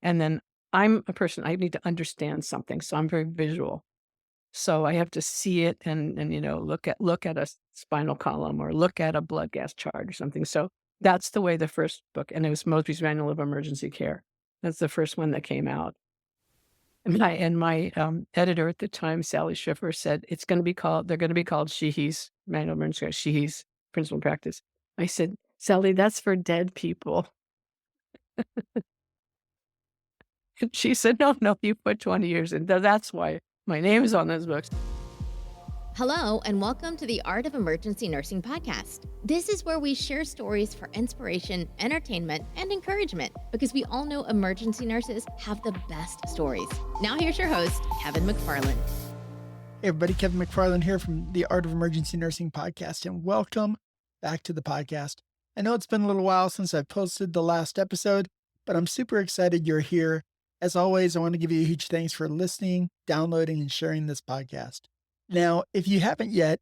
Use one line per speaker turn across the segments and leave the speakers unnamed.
And then I'm a person, I need to understand something. So I'm very visual. So I have to see it and look at a spinal column or look at a blood gas chart or something. So that's the way the first book, and it was Mosby's Manual of Emergency Care. That's the first one that came out. And my editor at the time, Sally Schiffer, said they're going to be called Sheehy's Manual of Emergency Care, Sheehy's Principal Practice. I said, Sally, that's for dead people. And she said, no, you put 20 years in. That's why my name is on those books.
Hello, and welcome to the Art of Emergency Nursing podcast. This is where we share stories for inspiration, entertainment, and encouragement, because we all know emergency nurses have the best stories. Now here's your host, Kevin McFarland.
Hey everybody, Kevin McFarland here from the Art of Emergency Nursing podcast, and welcome back to the podcast. I know it's been a little while since I've posted the last episode, but I'm super excited you're here. As always, I want to give you a huge thanks for listening, downloading, and sharing this podcast. Now, if you haven't yet,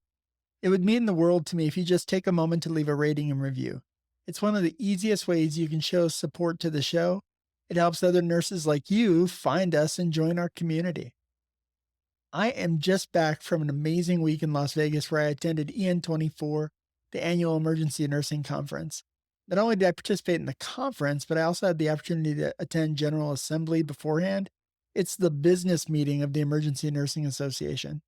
it would mean the world to me if you just take a moment to leave a rating and review. It's one of the easiest ways you can show support to the show. It helps other nurses like you find us and join our community. I am just back from an amazing week in Las Vegas where I attended AOEN24, the annual emergency nursing conference. Not only did I participate in the conference, but I also had the opportunity to attend General Assembly beforehand. It's the business meeting of the Emergency Nursing Association.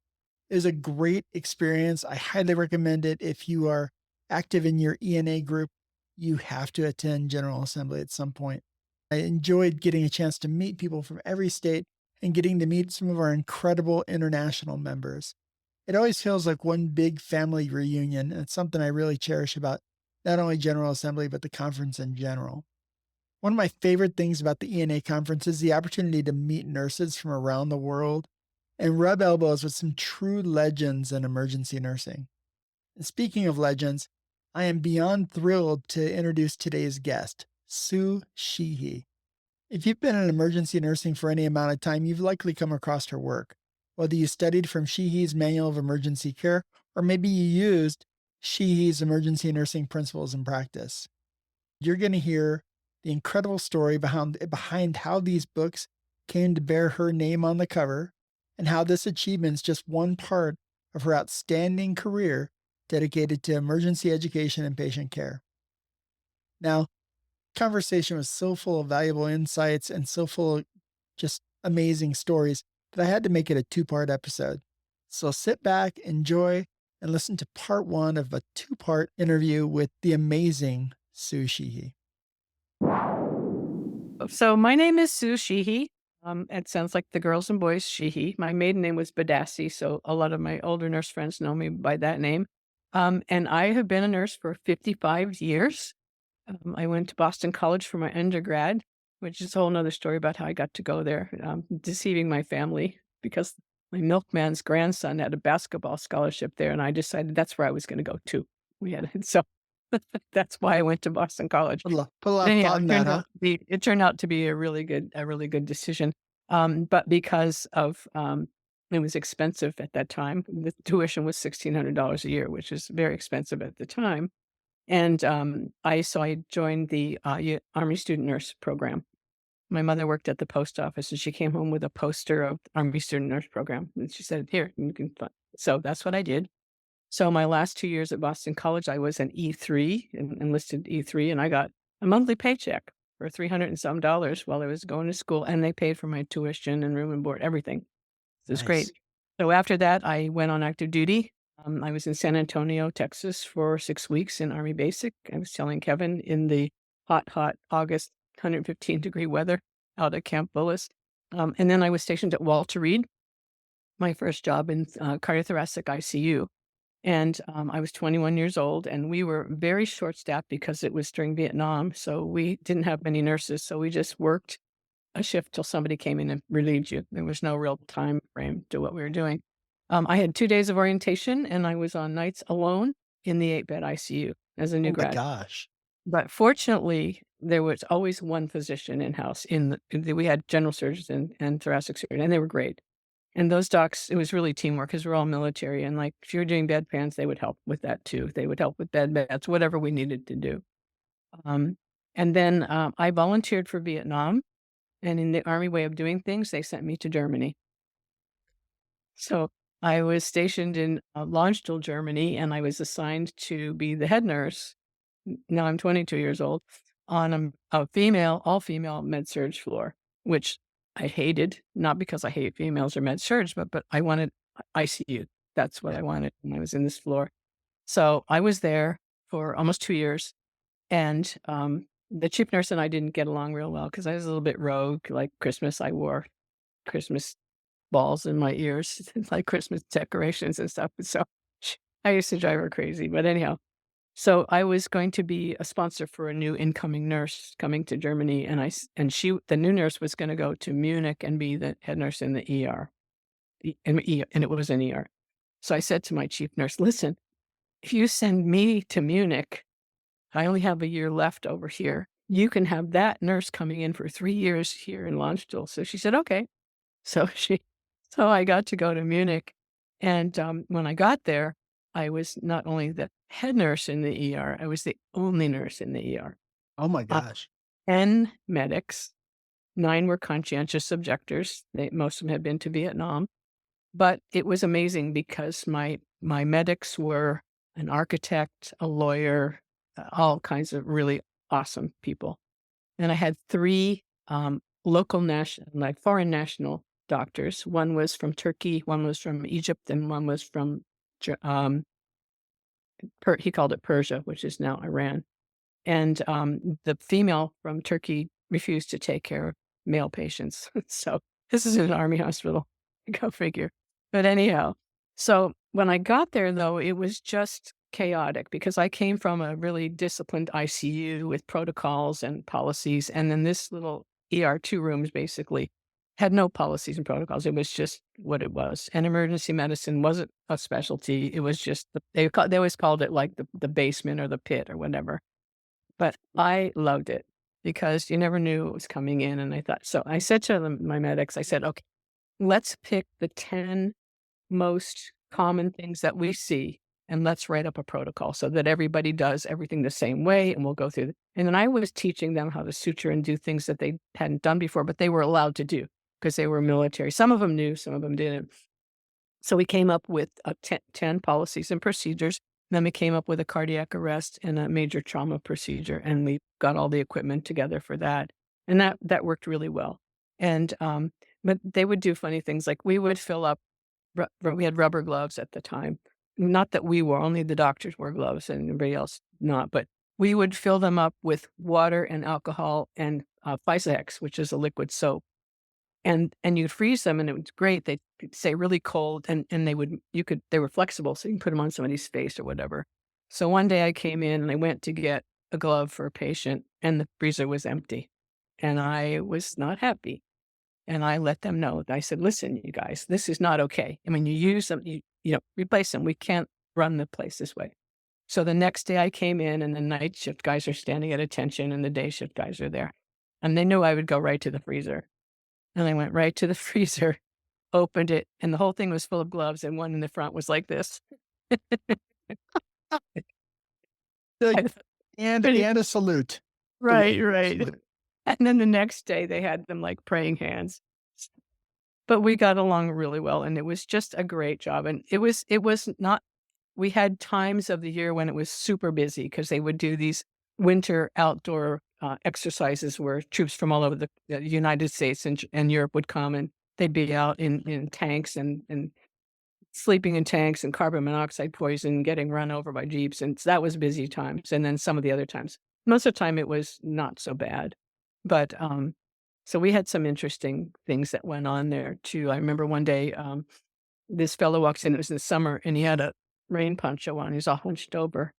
It was a great experience. I highly recommend it. If you are active in your ENA group, you have to attend General Assembly at some point. I enjoyed getting a chance to meet people from every state and getting to meet some of our incredible international members. It always feels like one big family reunion, and it's something I really cherish about not only General Assembly, but the conference in general. One of my favorite things about the ENA conference is the opportunity to meet nurses from around the world and rub elbows with some true legends in emergency nursing. And speaking of legends, I am beyond thrilled to introduce today's guest, Sue Sheehy. If you've been in emergency nursing for any amount of time, you've likely come across her work. Whether you studied from Sheehy's Manual of Emergency Care, or maybe you used Sheehy's Emergency Nursing Principles in Practice. You're going to hear the incredible story behind how these books came to bear her name on the cover, and how this achievement is just one part of her outstanding career dedicated to emergency education and patient care. Now, conversation was so full of valuable insights and so full of just amazing stories that I had to make it a two-part episode. So sit back, enjoy, and listen to part one of a two-part interview with the amazing Sue Sheehy.
So my name is Sue Sheehy. It sounds like the girls and boys Sheehy. My maiden name was Badassi, so a lot of my older nurse friends know me by that name. And I have been a nurse for 55 years. I went to Boston College for my undergrad, which is a whole nother story about how I got to go there, deceiving my family because my milkman's grandson had a basketball scholarship there, and I decided that's where I was going to go too. So that's why I went to Boston College.
Put a lot of thought in that, huh?
It turned out to be a really good decision. But because of it was expensive at that time. The tuition was $1,600 a year, which is very expensive at the time. And I joined the Army Student Nurse Program. My mother worked at the post office, and she came home with a poster of Army Student Nurse Program, and she said, "Here, you can." So that's what I did. So my last 2 years at Boston College, I was an E3, enlisted E3, and I got a monthly paycheck for $300 and some while I was going to school, and they paid for my tuition and room and board, everything. It was great. So after that, I went on active duty. I was in San Antonio, Texas for 6 weeks in Army Basic. I was telling Kevin in the hot August 115-degree weather out at Camp Bullis. And then I was stationed at Walter Reed, my first job in cardiothoracic ICU. And I was 21 years old, and we were very short-staffed because it was during Vietnam. So we didn't have many nurses. So we just worked a shift till somebody came in and relieved you. There was no real time frame to what we were doing. I had 2 days of orientation, and I was on nights alone in the 8-bed ICU as a new grad.
Oh my gosh.
But fortunately, there was always one physician in-house. We had general surgeons and thoracic surgeons, and they were great. And those docs, it was really teamwork because we're all military. And like, if you're doing bedpans, they would help with that too. They would help with beds, whatever we needed to do. And then I volunteered for Vietnam. And in the Army way of doing things, they sent me to Germany. So I was stationed in Landstuhl, Germany, and I was assigned to be the head nurse. Now I'm 22 years old on a female, all female med surge floor, which I hated, not because I hate females or med surge, but I wanted ICU. That's what
Yeah.
I wanted when I was in this floor. So I was there for almost 2 years, and the chief nurse and I didn't get along real well because I was a little bit rogue. Like Christmas, I wore Christmas balls in my ears, like Christmas decorations and stuff. So I used to drive her crazy. But anyhow, so I was going to be a sponsor for a new incoming nurse coming to Germany, and the new nurse was going to go to Munich and be the head nurse in the ER, and it was an ER. So I said to my chief nurse, "Listen, if you send me to Munich, I only have a year left over here. You can have that nurse coming in for 3 years here in Landstuhl." So she said, "Okay." So so I got to go to Munich, and, when I got there, I was not only the head nurse in the ER, I was the only nurse in the ER.
Oh my
Uh,
gosh.
10 medics, 9 were conscientious objectors. Most of them had been to Vietnam, but it was amazing because my medics were an architect, a lawyer, all kinds of really awesome people. And I had 3, local like, foreign national doctors. One was from Turkey, one was from Egypt, and one was from Ger he called it Persia, which is now Iran. And, the female from Turkey refused to take care of male patients. So, this is an army hospital. Go figure. But anyhow, so when I got there, though, it was just chaotic because I came from a really disciplined ICU with protocols and policies, and then this little ER 2 rooms basically had no policies and protocols. It was just what it was, and emergency medicine wasn't a specialty. It was just they always called it, like, the basement or the pit or whatever. But I loved it because you never knew what was coming in, and I thought so I said to my medics, I said, "Okay, let's pick the 10 most common things that we see, and let's write up a protocol so that everybody does everything the same way, and we'll go through and then I was teaching them how to suture and do things that they hadn't done before, but they were allowed to do because they were military. Some of them knew, some of them didn't. So we came up with 10 policies and procedures. Then we came up with a cardiac arrest and a major trauma procedure, and we got all the equipment together for that. And that worked really well. And but they would do funny things like we would fill up. We had rubber gloves at the time. Not that we wore, only the doctors wore gloves and everybody else not. But we would fill them up with water and alcohol and Physex, which is a liquid soap, and you'd freeze them, and it was great. They'd stay really cold, and they were flexible, so you can put them on somebody's face or whatever. So one day I came in, and I went to get a glove for a patient, and the freezer was empty, and I was not happy, and I let them know. I said, "Listen, you guys, this is not okay. I mean, you use them, replace them. We can't run the place this way." So the next day I came in, and the night shift guys are standing at attention, and the day shift guys are there, and they knew I would go right to the freezer. And I went right to the freezer, opened it, and the whole thing was full of gloves, and one in the front was like this.
Like,
I thought,
and
pretty
and a salute.
right, right.
Salute.
And then the next day, they had them like praying hands. But we got along really well, and it was just a great job, and it was not we had times of the year when it was super busy because they would do these winter outdoor, exercises where troops from all over the United States and Europe would come, and they'd be out in tanks and sleeping in tanks and carbon monoxide poison, getting run over by jeeps, and so that was busy times, and then some of the other times. Most of the time, it was not so bad, but, so we had some interesting things that went on there too. I remember one day, this fellow walks in, it was in the summer, and he had a rain poncho on, he's all hunched over,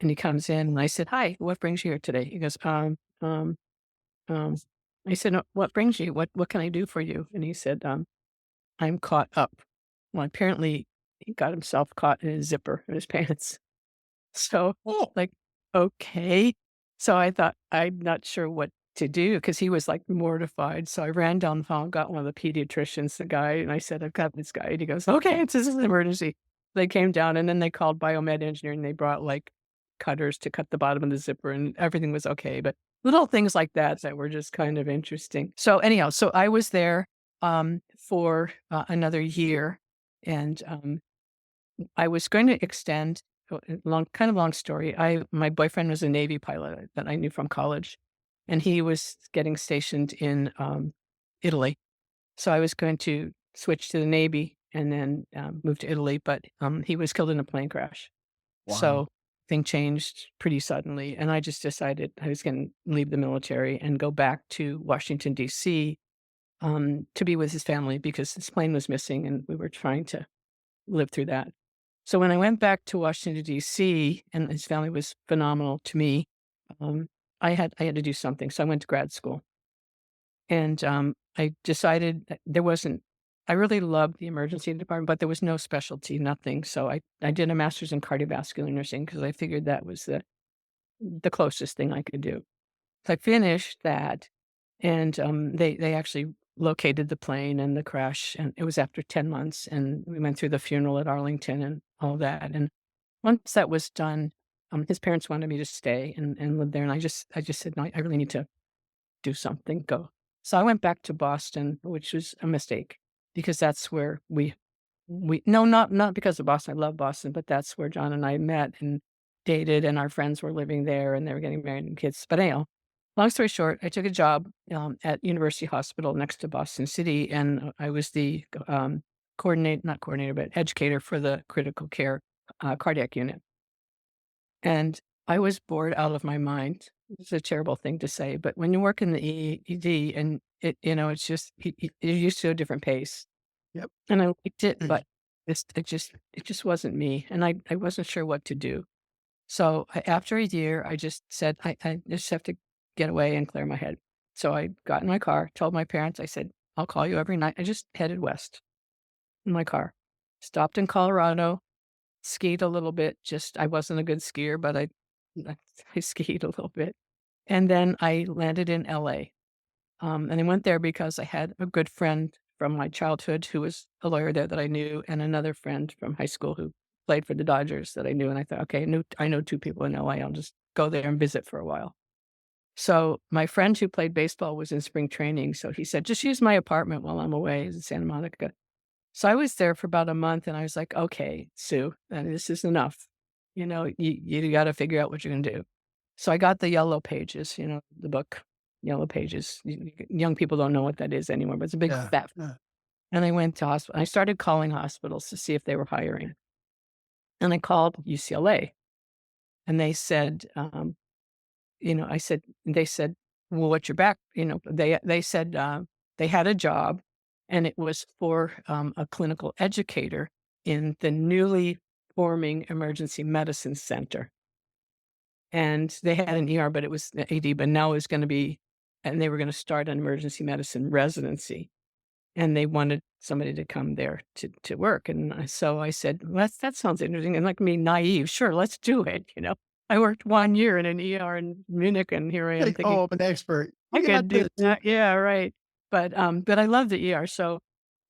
and he comes in, and I said, "Hi, what brings you here today?" He goes, um" I said, what brings you? What can I do for you?" And he said, "I'm caught up." Well, apparently, he got himself caught in his zipper in his pants. So,
Oh,
like, okay. So I thought, I'm not sure what to do because he was, like, mortified. So I ran down the hall and got one of the pediatricians, the guy, and I said, "I've got this guy." And he goes, "Okay, this is an emergency." They came down, and then they called biomed engineering. They brought, like, cutters to cut the bottom of the zipper, and everything was okay. But little things like that were just kind of interesting. So anyhow, so I was there, for, another year, and, I was going to extend long story. My boyfriend was a Navy pilot that I knew from college, and he was getting stationed in, Italy. So I was going to switch to the Navy and then, move to Italy, but, he was killed in a plane crash.
Wow.
So thing changed pretty suddenly, and I just decided I was gonna leave the military and go back to Washington, DC, to be with his family because his plane was missing, and we were trying to live through that. So when I went back to Washington, DC, and his family was phenomenal to me, um, I had to do something, so I went to grad school. And, I decided that there wasn't I really loved the emergency department, but there was no specialty, nothing. So I did a master's in cardiovascular nursing because I figured that was the closest thing I could do. So I finished that, and, they actually located the plane and the crash, and it was after 10 months, and we went through the funeral at Arlington and all that, and once that was done, his parents wanted me to stay and live there, and I just said, "No, I really need to do something, go." So I went back to Boston, which was a mistake because that's where we no, not because of Boston, I love Boston, but that's where John and I met and dated, and our friends were living there, and they were getting married and kids. But anyhow, long story short, I took a job, at University Hospital next to Boston City, and I was the, not coordinator, but educator for the critical care, cardiac unit. And I was bored out of my mind. It's a terrible thing to say, but when you work in the ED and it's just you're used to a different pace,
Yep.
and I liked it,
Mm.
but it just wasn't me, and I wasn't sure what to do. So, after a year, I just said, I just have to get away and clear my head." So I got in my car, told my parents, I said, "I'll call you every night." I just headed west in my car. Stopped in Colorado, skied a little bit, just I wasn't a good skier, but I I skied a little bit, and then I landed in LA. And I went there because I had a good friend from my childhood who was a lawyer there that I knew, and another friend from high school who played for the Dodgers that I knew, and I thought, "Okay, I know 2 people in LA, I'll just go there and visit for a while." So, my friend who played baseball was in spring training, so he said, "Just use my apartment while I'm away." He's in Santa Monica. So I was there for about a month, and I was like, "Okay, Sue, this is enough. You gotta figure out what you're gonna do." So I got the Yellow Pages, the book, Yellow Pages. Young people don't know what that is anymore, but it's a big
Yeah.
fat
Yeah.
and I went to hospital. I started calling hospitals to see if they were hiring, and I called UCLA, and they said, I said they said, "Well, what's your back?" They said, they had a job, and it was for, a clinical educator in the newly forming emergency medicine center. And they had an ER, but it was the AD, but now it's gonna be and they were gonna start an emergency medicine residency, and they wanted somebody to come there to work, and so I said, "Well, that sounds interesting," and like me, naive, "Sure, let's do it?" I worked 1 year in an ER in Munich, and here I am
Like,
thinking,
"Oh, I'm an expert.
"I
You
could
got
do
this."
that." Yeah, right. But I love the ER, so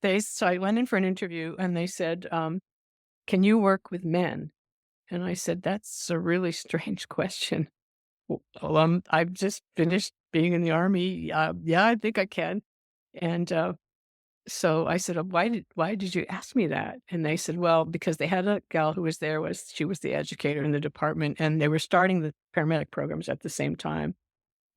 I went in for an interview, and they said, "Can you work with men?" And I said, "That's a really strange question." Well, I've just finished being in the Army. Yeah, I think I can. And so I said, why did you ask me that?" And they said, well, because they had a gal who was there, she was the educator in the department, and they were starting the paramedic programs at the same time.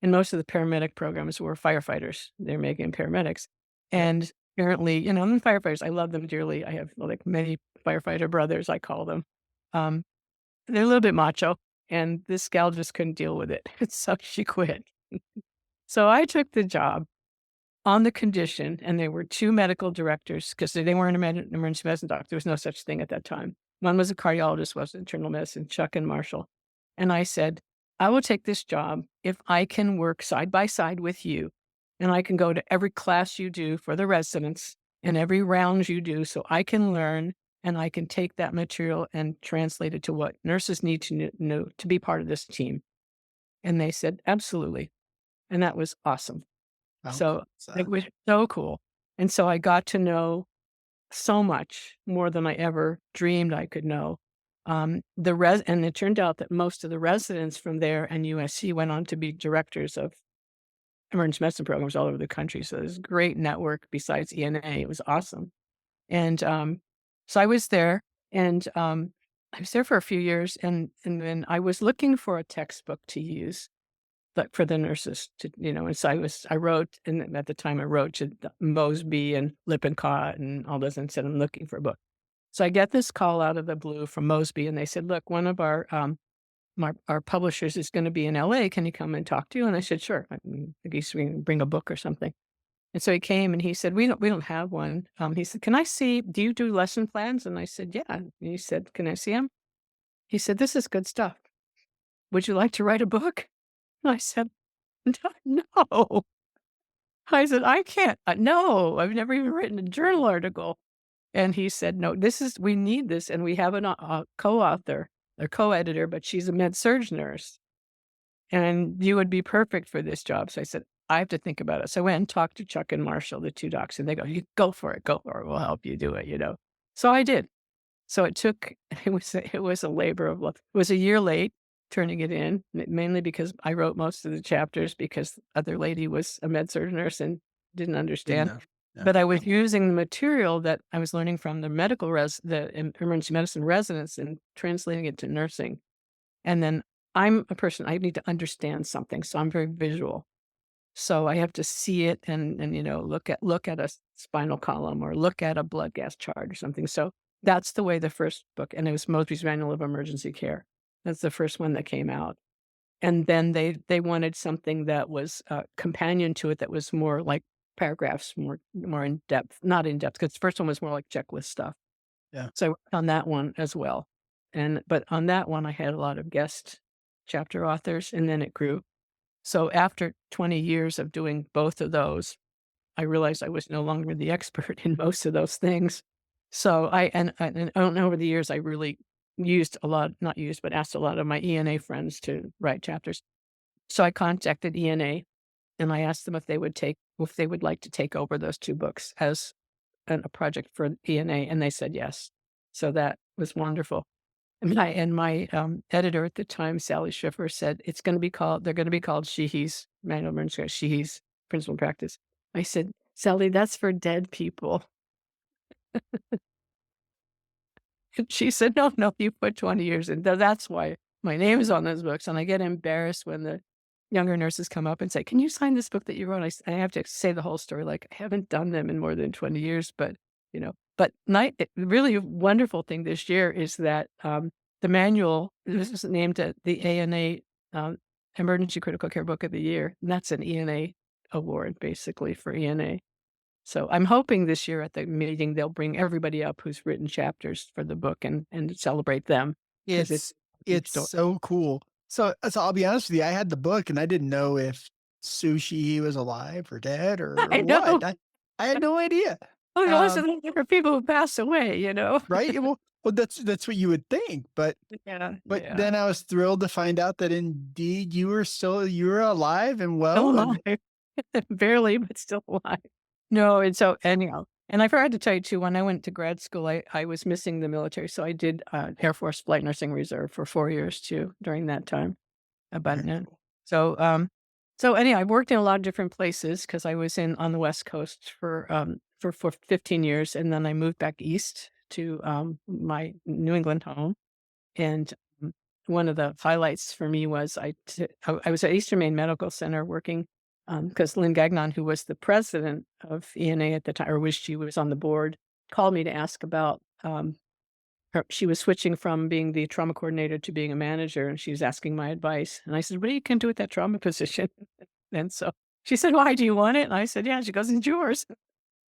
And most of the paramedic programs were firefighters. They're making paramedics.
Yep.
And apparently, I'm firefighters. I love them dearly. I have like many firefighter brothers, I call them. Um, they're a little bit macho, and this gal just couldn't deal with it, so she quit. So I took the job on the condition, and there were 2 medical directors because they weren't emergency medicine doc. There was no such thing at that time. One was a cardiologist, was internal medicine, Chuck and Marshall. And I said, "I will take this job if I can work side by side with you, and I can go to every class you do for the residents and every round you do so I can learn and I can take that material and translate it to what nurses need to know to be part of this team." And they said, "Absolutely." And that was awesome.
How cool
So,
is
it
that?
was so cool. And so I got to know so much more than I ever dreamed I could know. And it turned out that most of the residents from there and USC went on to be directors of emergency medicine programs all over the country. So there's a great network besides ENA. It was awesome. And so I was there, and I was there for a few years, and then I was looking for a textbook to use, but for the nurses to, and so I wrote, and at the time I wrote to Mosby and Lippincott and all those, and said I'm looking for a book. So I get this call out of the blue from Mosby, and they said, "Look, one of our publishers is going to be in LA. Can you come and talk to you?" And I said, "Sure. I guess we can bring a book or something." And so he came and he said, "We don't have one." He said, "Can I see? Do you do lesson plans?" And I said, "Yeah." And he said, "Can I see them?" He said, "This is good stuff. Would you like to write a book?" And I said, No." I said, "I can't. No, I've never even written a journal article." And he said, "No, we need this. And we have a co-author or co-editor, but she's a med surg nurse. And you would be perfect for this job." So I said, "I have to think about it." So I went and talked to Chuck and Marshall, the 2 docs, and they go, "You go for it, go for it. We'll help you do it." So I did. So it took it was a labor of love. It was a year late turning it in, mainly because I wrote most of the chapters because the other lady was a med surg nurse and didn't
Didn't
understand.
know. Yeah.
But I was using the material that I was learning from the emergency medicine residents and translating it to nursing. And then I'm a person, I need to understand something, so I'm very visual. So I have to see it and look at a spinal column or look at a blood gas chart or something. So that's the way the first book, and it was Mosby's Manual of Emergency Care. That's the first one that came out. And then they wanted something that was a companion to it that was more like paragraphs, more in depth, not in depth, because the first one was more like checklist stuff.
Yeah.
So I worked on that one as well. But on that one, I had a lot of guest chapter authors, and then it grew. So after 20 years of doing both of those, I realized I was no longer the expert in most of those things. So and I don't know, over the years, I really used a lot, not used, but asked a lot of my ENA friends to write chapters. So I contacted ENA and I asked them if they would like to take over those 2 books as a project for ENA, and they said yes. So that was wonderful. And my editor at the time, Sally Schiffer, said, they're gonna be called Sheehy's Manual of Emergency Care, Sheehy's Principal Practice. I said, "Sally, that's for dead people." And she said, "No, no, you put 20 years in." That's why my name is on those books, and I get embarrassed when the younger nurses come up and say, "Can you sign this book that you wrote?" I have to say the whole story, like, I haven't done them in more than 20 years, but really wonderful thing this year is that, the manual, this is named, the ANA, Emergency Critical Care Book of the Year, and that's an ENA award, basically, for ENA. So I'm hoping this year at the meeting, they'll bring everybody up who's written chapters for the book and celebrate them because it's
It's
a huge
it's
story.
so cool. So I'll be honest with you, I had the book and I didn't know if Sue Sheehy was alive or dead or
I know.
what. I had no idea.
Oh, you
Um,
listen, there are people who pass away.
right? Well, that's what you would think,
Yeah,
but
yeah.
then I was thrilled to find out that indeed you were alive and
Still
well, and
alive. Barely, but still alive. No, and so anyhow, and I forgot to tell you too, when I went to grad school, I was missing the military, so I did, Air Force Flight Nursing Reserve for 4 years too during that time, about
very
it.
cool.
So, anyhow, I worked in a lot of different places because I was on the West Coast for 15 years, and then I moved back east to, my New England home. And, one of the highlights for me was I was at Eastern Maine Medical Center working, because Lynn Gagnon, who was the president of ENA at the time, or she was on the board, called me to ask about, she was switching from being the trauma coordinator to being a manager, and she was asking my advice. And I said, "What are you can do with that trauma position?" And so she said, "Why, do you want it?" And I said, "Yeah." She goes, "It's yours."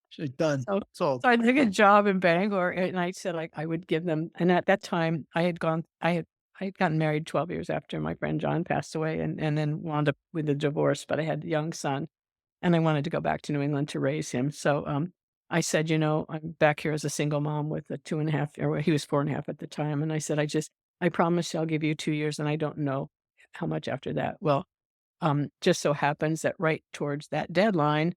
She's done.
So
Sold.
so I took a job in Bangor, and I said, I would give them, and at that time, I had gotten married 12 years after my friend John passed away, and then wound up with a divorce, but I had a young son, and I wanted to go back to New England to raise him. So, I said, "I'm back here as a single mom with a 2.5, or he was 4.5 at the time." And I said, "I promise you I'll give you 2 years, and I don't know how much after that." Well, just so happens that right towards that deadline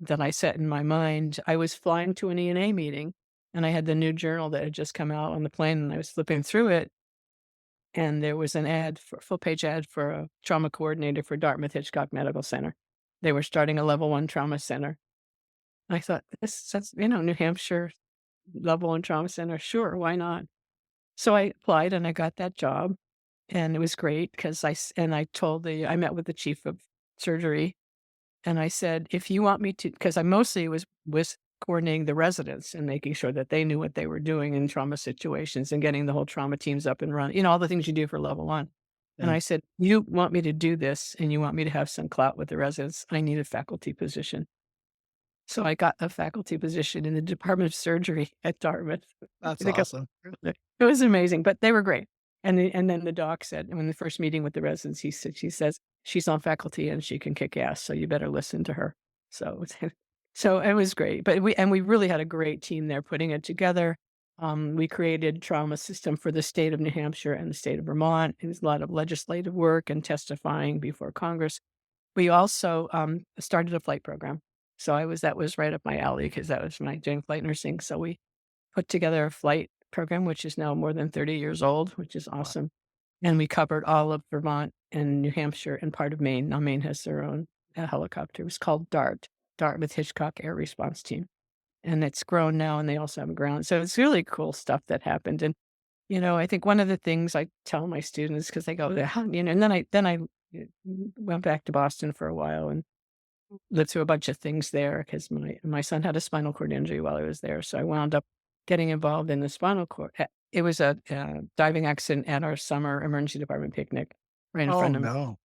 that I set in my mind, I was flying to an ENA meeting, and I had the new journal that had just come out on the plane, and I was flipping through it, and there was an ad for full page ad for a trauma coordinator for Dartmouth Hitchcock Medical Center. They were starting a level 1 trauma center. I thought, that's, New Hampshire level 1 trauma center, sure, why not? So I applied and I got that job, and it was great because I met with the chief of surgery, and I said, "If you want me to," because I mostly was coordinating the residents and making sure that they knew what they were doing in trauma situations and getting the whole trauma teams up and running, all the things you do for level 1. And
Yeah.
I said, "You want me to do this and you want me to have some clout with the residents, I need a faculty position." So I got a faculty position in the Department of Surgery at Dartmouth.
That's
They got
awesome.
It was amazing, but they were great. And then the doc said, when the first meeting with the residents, she says, "She's on faculty and she can kick ass, so you better listen to her." So so it was great, but we really had a great team there putting it together. We created trauma system for the state of New Hampshire and the state of Vermont. It was a lot of legislative work and testifying before Congress. We also, started a flight program. So that was right up my alley because that was my doing flight nursing. So we put together a flight program, which is now more than 30 years old, which is
Wow.
awesome. And we covered all of Vermont and New Hampshire and part of Maine. Now Maine has their own, helicopter. It was called DART, Dartmouth Hitchcock Air Response Team. And it's grown now, and they also have a ground. So it's really cool stuff that happened. And, I think one of the things I tell my students, because they go, "How," and then I went back to Boston for a while and lived through a bunch of things there because my son had a spinal cord injury while I was there, so I wound up getting involved in the spinal cord it was a, diving accident at our summer emergency department picnic right in
Oh,
front of me.
no.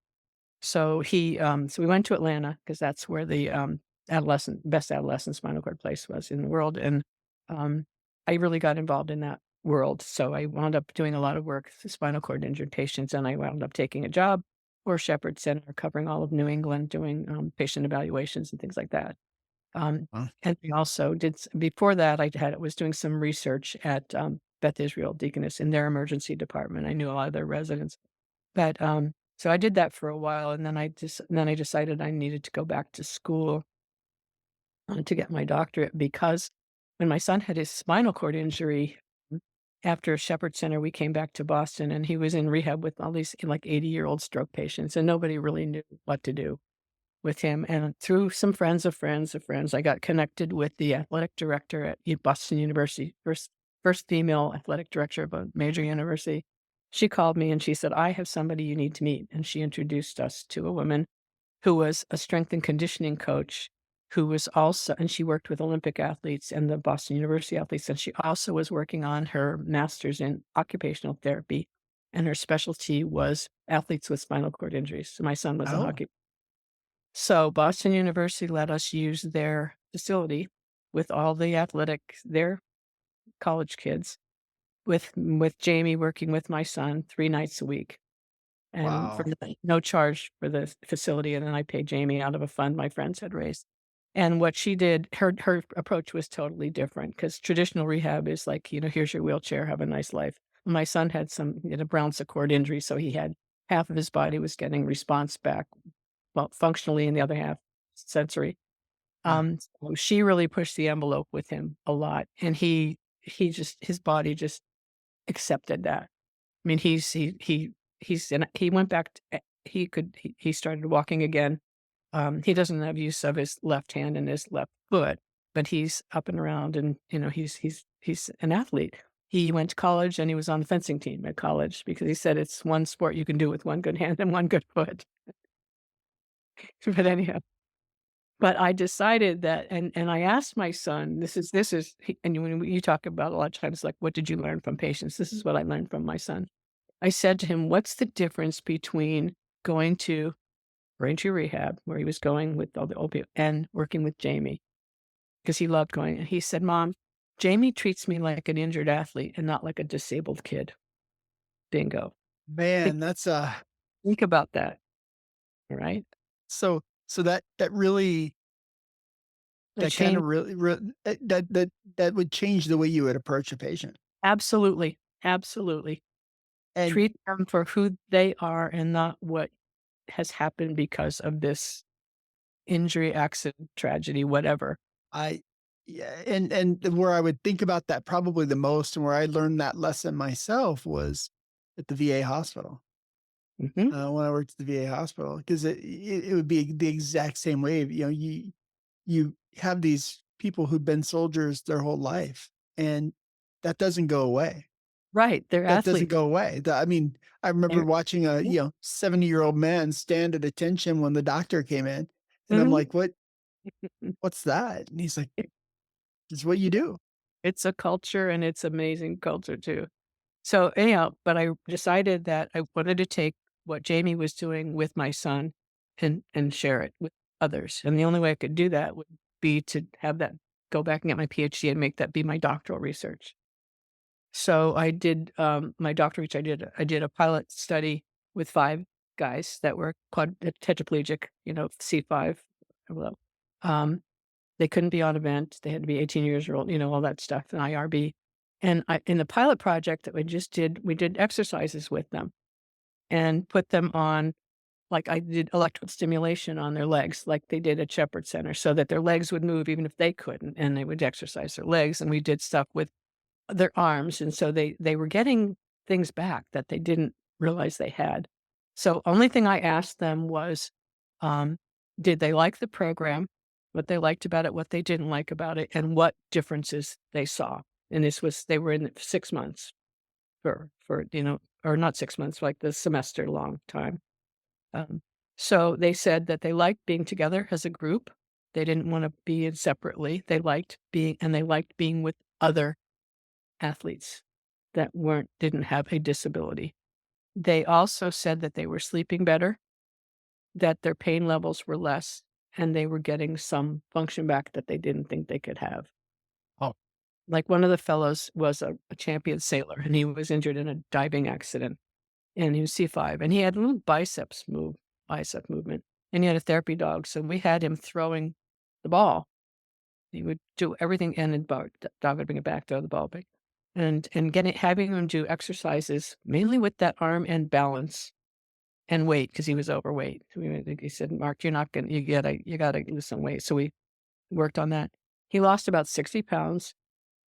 So we went to Atlanta because that's where the, best adolescent spinal cord place was in the world, and, um, I really got involved in that world, so I wound up doing a lot of work with spinal cord injured patients, and I wound up taking a job for Shepherd Center covering all of New England, doing, patient evaluations and things like that. Um,
Huh?
and we also before that, was doing some research at, Beth Israel Deaconess in their emergency department. I knew a lot of their residents. But, so I did that for a while, and then I decided I needed to go back to school, to get my doctorate because when my son had his spinal cord injury, mm, after Shepherd Center, we came back to Boston, and he was in rehab with all these, like, 80-year-old stroke patients, and nobody really knew what to do with him, and through some friends of friends of friends, I got connected with the athletic director at Boston University, first female athletic director of a major university. She called me and she said, "I have somebody you need to meet," and she introduced us to a woman who was a strength and conditioning coach, who was also and she worked with Olympic athletes and the Boston University athletes, and she also was working on her master's in occupational therapy, and her specialty was athletes with spinal cord injuries. So my son was a
Oh,
hockey. So Boston University let us use their facility with all their college kids, with Jamie working with my son 3 nights a week, and for
wow.
no charge for the facility, and then I paid Jamie out of a fund my friends had raised. And what she did, her approach was totally different because traditional rehab is like, "Here's your wheelchair, have a nice life." My son he had a Brown Secord injury, so he had half of his body was getting response back, well, functionally, and the other half sensory.
Yeah.
So she really pushed the envelope with him a lot, and his body just accepted that. I mean, he went back to, he started walking again. He doesn't have use of his left hand and his left foot, but he's up and around and, he's an athlete. He went to college and he was on the fencing team at college because he said it's one sport you can do with one good hand and one good foot. But anyhow, I decided that, and I asked my son, and when you talk about a lot of times, like, what did you learn from patients? This is what I learned from my son. I said to him, "What's the difference between going to Braintree Rehab, where he was going with all the old people, and working with Jamie?" Because he loved going. And he said, "Mom, Jamie treats me like an injured athlete and not like a disabled kid." Bingo. Think,
Man,
think about that. All right.
so that really
It
that kinda
changed.
really that would change the way you would approach a patient.
Absolutely. Absolutely.
And
Treat them for who they are and not what has happened because of this injury, accident, tragedy, whatever.
I yeah, and where I would think about that probably the most and where I learned that lesson myself was at the VA hospital.
Mhm.
When I worked at the VA hospital, because it would be the exact same way. You have these people who've been soldiers their whole life, and that doesn't go away.
Right, they're
That doesn't
athletes.
go away. I mean, I remember
They're
watching a,
yeah.
70-year-old man stand at attention when the doctor came in, and I'm
Mhm.
like, "What's that?" And he's like,
It
"It's what you do."
it's a culture, and it's amazing culture too. So, anyhow, but I decided that I wanted to take what Jamie was doing with my son and share it with others, and the only way I could do that would be to have that go back and get my PhD and make that be my doctoral research. So I did, my doctorate, which I did a pilot study with 5 guys that were tetraplegic, C5 or below. Um, they couldn't be on a vent, they had to be 18 years old, all that stuff, and IRB. And in the pilot project that we just did, we did exercises with them and put them on, like, I did electrical stimulation on their legs like they did at Shepherd Center so that their legs would move even if they couldn't, and they would exercise their legs, and we did stuff with their arms, and so they were getting things back that they didn't realize they had. So, only thing I asked them was, um, did they like the program, what they liked about it, what they didn't like about it, and what differences they saw. And this was they were in it for 6 months or not 6 months, like the semester long time. Um, so they said that they liked being together as a group. They didn't wanna be in separately. They liked being with other athletes that didn't have a disability. They also said that they were sleeping better, that their pain levels were less, and they were getting some function back that they didn't think they could have.
Oh,
Like one of the fellows was a champion sailor, and he was injured in a diving accident, and he was C5, and he had a little bicep movement, and he had a therapy dog, so we had him throwing the ball. He would do everything and the dog would bring it back, throw the ball back, and having him do exercises mainly with that arm and balance and weight because he was overweight. He said, "Mark, you're not gonna you gotta lose some weight." So we worked on that. He lost about 60 pounds.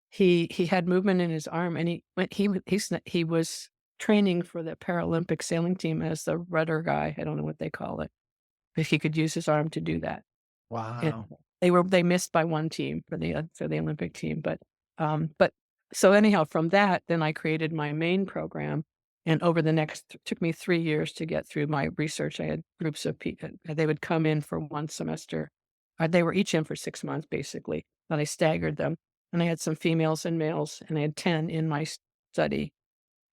He had movement in his arm, and he was training for the Paralympic sailing team as the rudder guy. I don't know what they call it, but he could use his arm to do that. And
wow.
they missed by 1 team for the Olympic team, but so anyhow, from that, then I created my main program, and over the next took me 3 years to get through my research. I had groups of people. They would come in for 1 semester. They were each in for 6 months, basically, but I staggered them, and I had some females and males, and I had 10 in my study.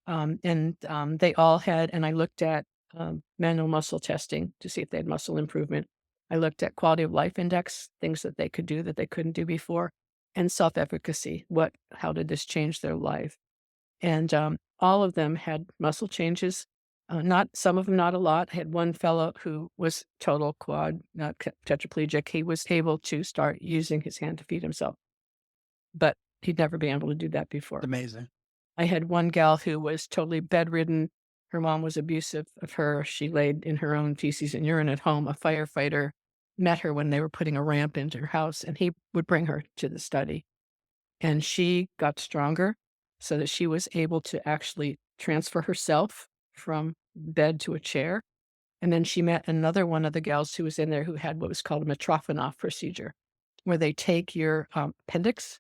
They all had and I looked at, manual muscle testing to see if they had muscle improvement. I looked at quality of life index, things that they could do that they couldn't do before, and self-efficacy. How did this change their life? And, all of them had muscle changes, not some of them, not a lot. I had one fellow who was total quad, not tetraplegic. He was able to start using his hand to feed himself, but he'd never been able to do that
It's
before.
amazing.
I had one gal who was totally bedridden. Her mom was abusive of her. She laid in her own feces and urine at home. A firefighter met her when they were putting a ramp into her house, and he would bring her to the study. And she got stronger so that she was able to actually transfer herself from bed to a chair. And then she met another one of the gals who was in there who had what was called a Mitrofanoff procedure, where they take your appendix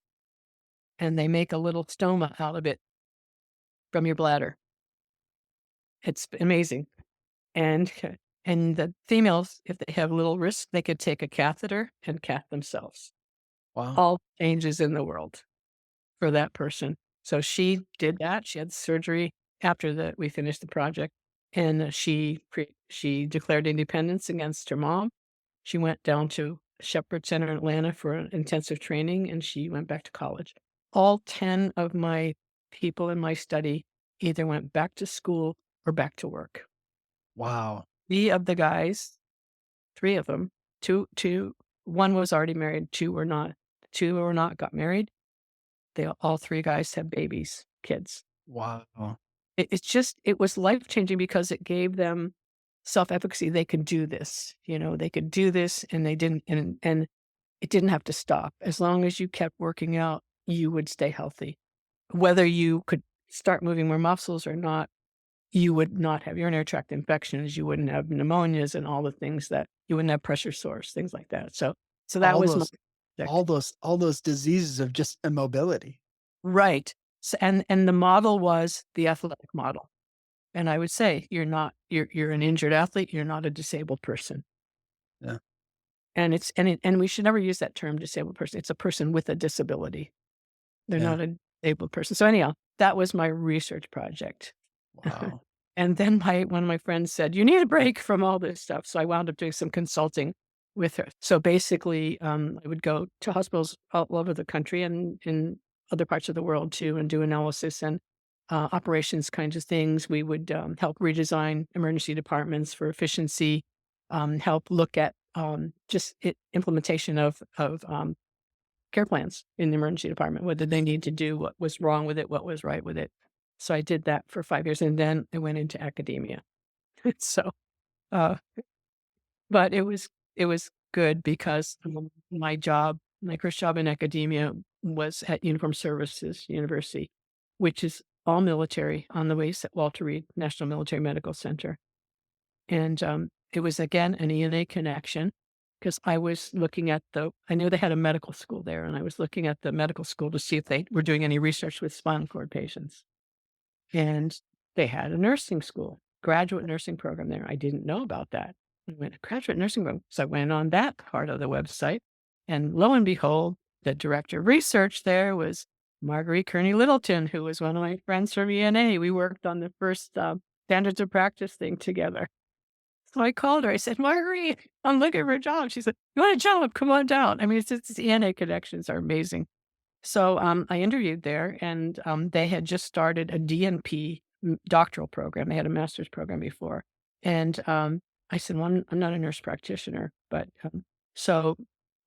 and they make a little stoma out of it from your bladder. It's amazing. And and the females, if they have little wrists, they could take a catheter and cath themselves.
Wow.
All changes in the world for that person. So she did that. She had surgery after that we finished the project, and she declared independence against her mom. She went down to Shepherd Center in Atlanta for intensive training, and she went back to college. All 10 of my people in my study either went back to school or back to work.
Wow.
3 of the guys 3 of them, 2 1 was already married, 2 were not. 2 were not, got married. All 3 guys had babies, kids.
Wow.
It was life-changing because it gave them self-efficacy. They could do this, they could do this, and they didn't and it didn't have to stop. As long as you kept working out, you would stay healthy. Whether you could start moving more muscles or not, you would not have urinary tract infections, you wouldn't have pneumonias and all the things that you wouldn't have pressure sores, things like that. So that
All
was my
those
project.
all those diseases of just immobility.
Right. So, and the model was the athletic model. And I would say, you're an injured athlete, you're not a disabled person.
Yeah.
And and we should never use that term disabled person. It's a person with a disability. They're
Yeah.
not a disabled person. So anyhow, that was my research project.
Wow.
And then one of my friends said, "You need a break from all this stuff." So I wound up doing some consulting with her. So basically, I would go to hospitals all over the country and in other parts of the world too, and do analysis and operations kinds of things. We would help redesign emergency departments for efficiency, help look at implementation of care plans in the emergency department. What did they need to do? What was wrong with it? What was right with it? So I did that for 5 years, and then I went into academia. So, uh, but it was good because, my first job in academia was at Uniformed Services University, which is all military on the base at Walter Reed National Military Medical Center. And, it was again an ENA connection because I was looking at I knew they had a medical school there, and I was looking at the medical school to see if they were doing any research with spinal cord patients. And they had a nursing school, graduate nursing program there. I didn't know about that. I went, "A graduate nursing program." So I went on that part of the website, and lo and behold, the director of research there was Marguerite Kearney Littleton, who was one of my friends from ENA. We worked on the first standards of practice thing together. So I called her. I said, "Marguerite, I'm looking for a job." She said, "You want a job? Come on down." I mean, it's ENA connections are amazing. So, I interviewed there, and, they had just started a DNP doctoral program. They had a master's program before. And, I said, "Well, I'm not a nurse practitioner." But, so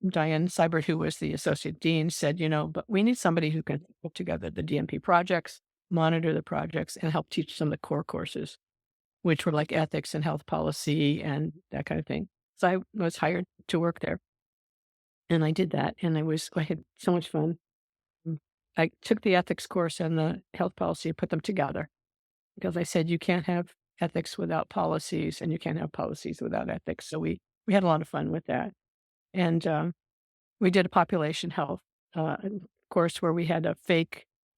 Diane Seibert, who was the associate dean, said, "But we need somebody who can put together the DNP projects, monitor the projects, and help teach some of the core courses," which were like ethics and health policy and that kind of thing. So I was hired to work there, and I did that, and I had so much fun. Mm. I took the ethics course and the health policy, put them together because I said you can't have ethics without policies and you can't have policies without ethics. So we had a lot of fun with that. And we did a population health course where we had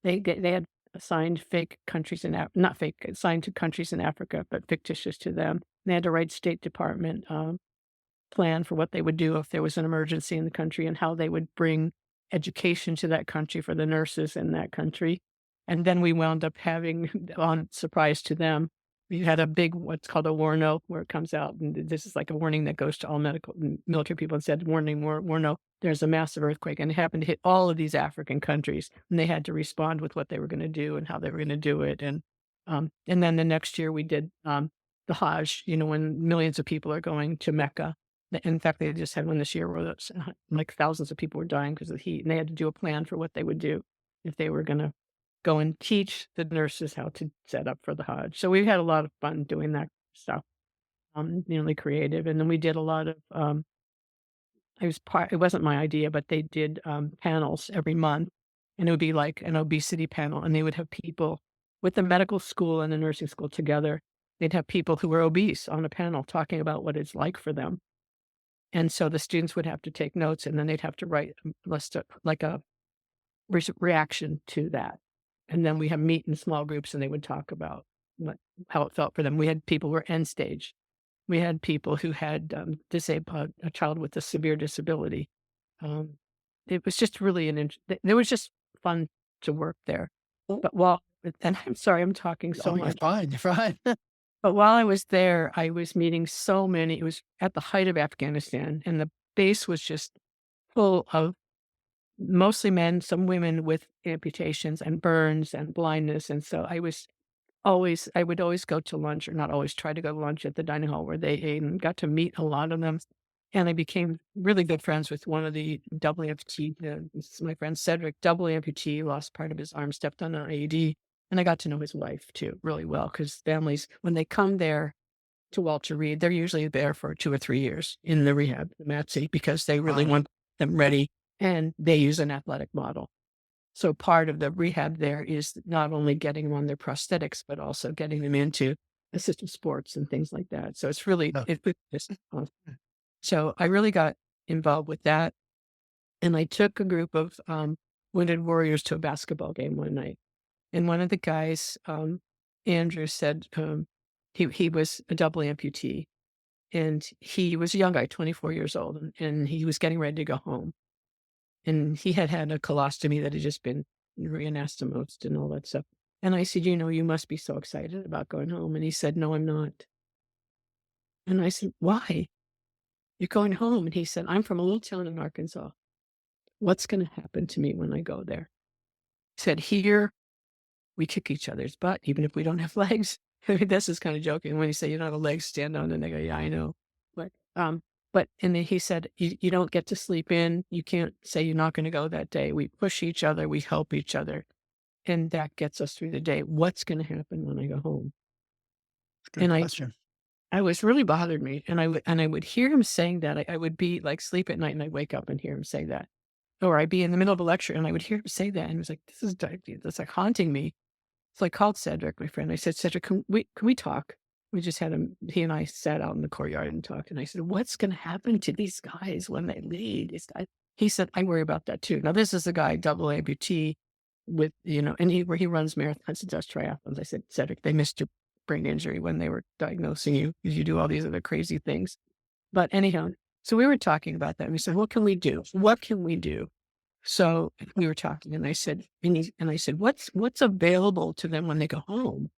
they had assigned fake countries not fake, assigned to countries in Africa, but fictitious to them. They had to write State Department plan for what they would do if there was an emergency in the country and how they would bring education to that country for the nurses in that country. And then we wound up having, on surprise to them, we had a big, what's called a war note, where it comes out. And this is like a warning that goes to all military people and said, "Warning, war note, there's a massive earthquake." And it happened to hit all of these African countries. And they had to respond with what they were going to do and how they were going to do it. And then the next year we did the Hajj, when millions of people are going to Mecca. In fact, they just had one this year where like thousands of people were dying because of the heat, and they had to do a plan for what they would do if they were gonna go and teach the nurses how to set up for the Hajj. So we had a lot of fun doing that stuff, really creative, and then we did a lot of, it wasn't my idea, but they did, panels every month, and it would be like an obesity panel, and they would have people with the medical school and the nursing school together. They'd have people who were obese on a panel talking about what it's like for them. And so the students would have to take notes, and then they'd have to write a list of like a reaction to that. And then we have meet in small groups, and they would talk about how it felt for them. We had people who were end stage. We had people who had a child with a severe disability. Um, it was just really it was just fun to work there. But and I'm sorry, I'm talking so
Oh, you're
much.
fine. You're fine.
But while I was there, I was meeting it was at the height of Afghanistan, and the base was just full of mostly men, some women with amputations and burns and blindness. And so I would always go to lunch, or not always, try to go to lunch at the dining hall where they ate, and got to meet a lot of them. And I became really good friends with one of the double amputee, this is my friend Cedric, double amputee, lost part of his arm, stepped on an IED. And I got to know his wife too really well, because families, when they come there to Walter Reed, they're usually there for 2 or 3 years in the rehab, the MATSE, because they really
Wow.
want them ready, and they use an athletic model. So part of the rehab there is not only getting them on their prosthetics, but also getting them into assisted sports and things like that. So it's really,
Oh,
it's so I really got involved with that. And I took a group of wounded warriors to a basketball game one night. And one of the guys, Andrew, said he was a double amputee. And he was a young guy, 24 years old, and he was getting ready to go home. And he had had a colostomy that had just been reanastomosed and all that stuff. And I said, you must be so excited about going home. And he said, no, I'm not. And I said, why? You're going home. And he said, I'm from a little town in Arkansas. What's going to happen to me when I go there? He said, here we kick each other's butt, even if we don't have legs. I mean, this is kind of joking when you say you don't have a leg, stand on, and they go, yeah, I know. But, and then he said, you don't get to sleep in. You can't say you're not going to go that day. We push each other. We help each other. And that gets us through the day. What's going to happen when I go home?
good
And
question.
I was really bothered me. And I would hear him saying that. I would be like sleep at night and I'd wake up and hear him say that. Or I'd be in the middle of a lecture and I would hear him say that. And it was like, that's like haunting me. So I called Cedric, my friend. I said, Cedric, can we talk? We just had he and I sat out in the courtyard and talked. And I said, what's going to happen to these guys when they leave? He said, I worry about that too. Now, this is a guy, double amputee with, and he runs marathons and does triathlons. I said, Cedric, they missed your brain injury when they were diagnosing you because you do all these other crazy things. But anyhow, so we were talking about that. And we said, what can we do? What can we do? So we were talking and I said, what's available to them when they go home?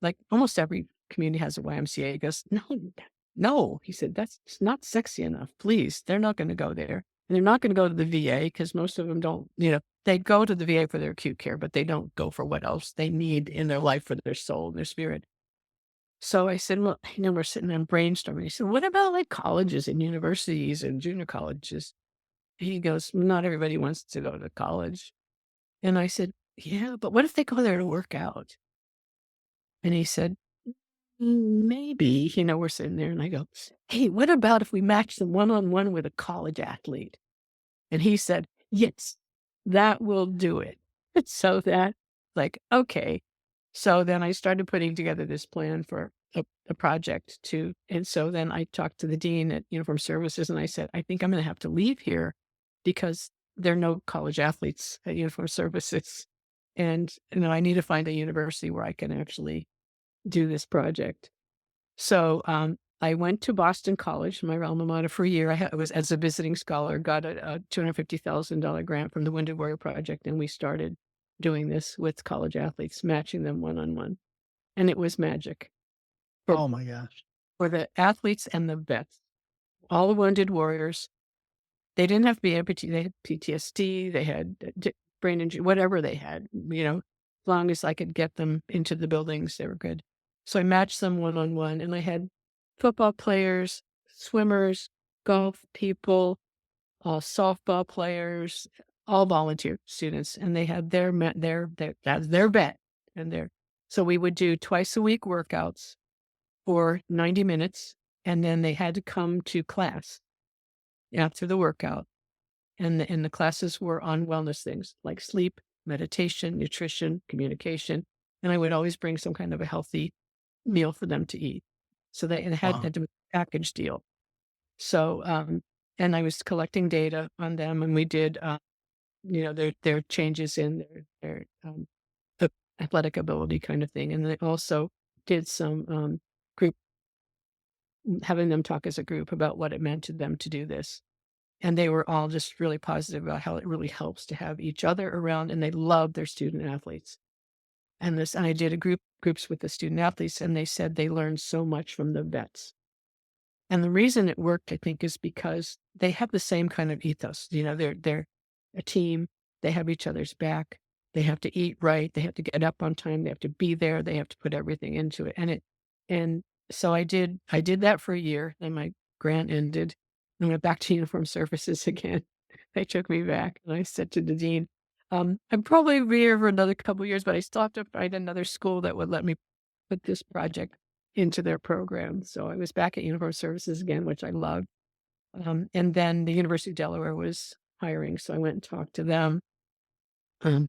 Like almost every community has a YMCA. He goes, no. He said, that's not sexy enough. Please. They're not going to go there. And they're not going to go to the VA because most of them don't, they go to the VA for their acute care, but they don't go for what else they need in their life for their soul and their spirit. So I said, well, we're sitting there brainstorming. He said, what about like colleges and universities and junior colleges? He goes, not everybody wants to go to college. And I said, yeah, but what if they go there to work out? And he said, maybe, we're sitting there and I go, hey, what about if we match them one-on-one with a college athlete? And he said, yes, that will do it. So that okay. So then I started putting together this plan for a project and so then I talked to the dean at Uniform Services and I said, I think I'm going to have to leave here because there are no college athletes at Uniform Services. And, I need to find a university where I can actually do this project. So, I went to Boston College, my alma mater, for a year. I was as a visiting scholar, got a $250,000 grant from the Wounded Warrior Project, and we started doing this with college athletes, matching them one-on-one. And it was magic for,
Oh my gosh.
for the athletes and the vets, all the wounded warriors. They didn't have to be amputee. They had PTSD. They had brain injury, whatever they had, as long as I could get them into the buildings, they were good. So I matched them one-on-one and I had football players, swimmers, golf people, softball players, all volunteer students. And they had that's their vet so we would do twice a week workouts for 90 minutes. And then they had to come to class after the workout. And the classes were on wellness things like sleep, meditation, nutrition, communication. And I would always bring some kind of a healthy meal for them to eat. So it had
Wow.
to be a package deal. So, and I was collecting data on them and we did, their changes in their athletic ability kind of thing. And they also did some group, having them talk as a group about what it meant to them to do this. And they were all just really positive about how it really helps to have each other around and they love their student athletes. And I did groups with the student athletes and they said they learned so much from the vets. And the reason it worked, I think, is because they have the same kind of ethos. They're a team. They have each other's back. They have to eat right. They have to get up on time. They have to be there. They have to put everything into it. And so I did that for a year. Then my grant ended. I went back to Uniform Services again. They took me back, and I said to the dean, "I'd probably be here for another couple of years, but I still have to find another school that would let me put this project into their program." So I was back at Uniform Services again, which I loved. And then the University of Delaware was hiring, so I went and talked to them. Um,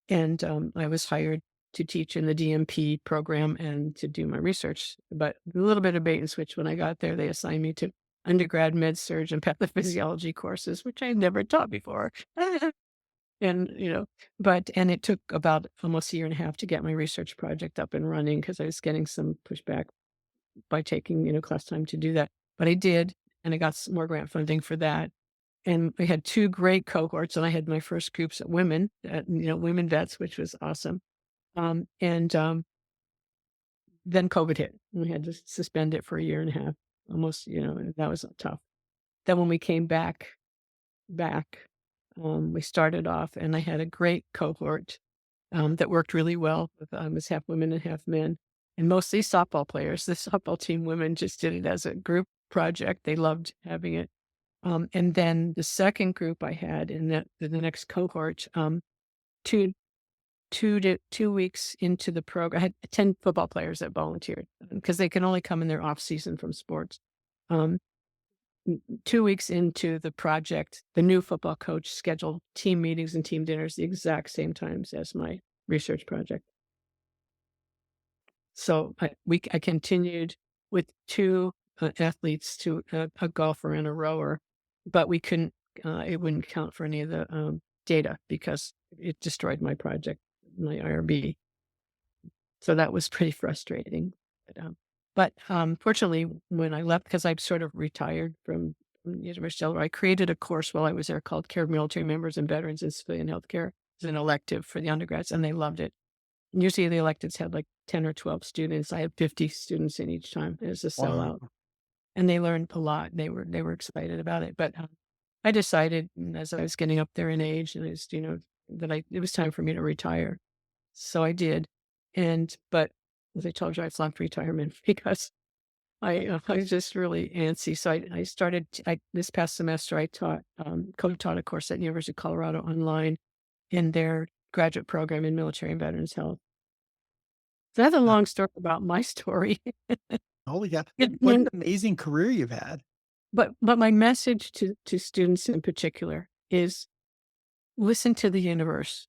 and I was hired to teach in the DMP program and to do my research. But a little bit of bait and switch when I got there, they assigned me to undergrad med surg and pathophysiology courses, which I had never taught before. And, and it took about almost a year and a half to get my research project up and running because I was getting some pushback by taking, class time to do that. But I did, and I got some more grant funding for that. And we had 2 great cohorts, and I had my first groups of women, women vets, which was awesome. And then COVID hit. We had to suspend it for a year and a half, almost, and that was tough. Then when we came back, we started off, and I had a great cohort that worked really well. It was half women and half men, and mostly softball players. The softball team women just did it as a group project. They loved having it. And then the second group I had in the next cohort, two 2 weeks into the program, I had 10 football players that volunteered because they can only come in their off season from sports. Um, 2 weeks into the project, the new football coach scheduled team meetings and team dinners the exact same times as my research project. So I continued with 2 athletes, a golfer and a rower, but we couldn't. It wouldn't count for any of the data because it destroyed my project, my IRB. So that was pretty frustrating. But fortunately, when I left, because I've sort of retired from the University of Delaware, I created a course while I was there called Care of Military Members and Veterans in Civilian Healthcare. It's an elective for the undergrads, and they loved it. Usually the electives had like 10 or 12 students. I had 50 students in each time. It was a sellout.
Wow.
And they learned a lot. They were excited about it. But I decided as I was getting up there in age and it was time for me to retire. So I did. But as I told you, I flunked retirement because I was just really antsy. So I started, this past semester, I co-taught a course at University of Colorado online in their graduate program in military and veterans health. So that's a
Uh,
long story about my story.
Holy cow.
And
What an
and
amazing career you've had.
but my message to students in particular is listen to the universe.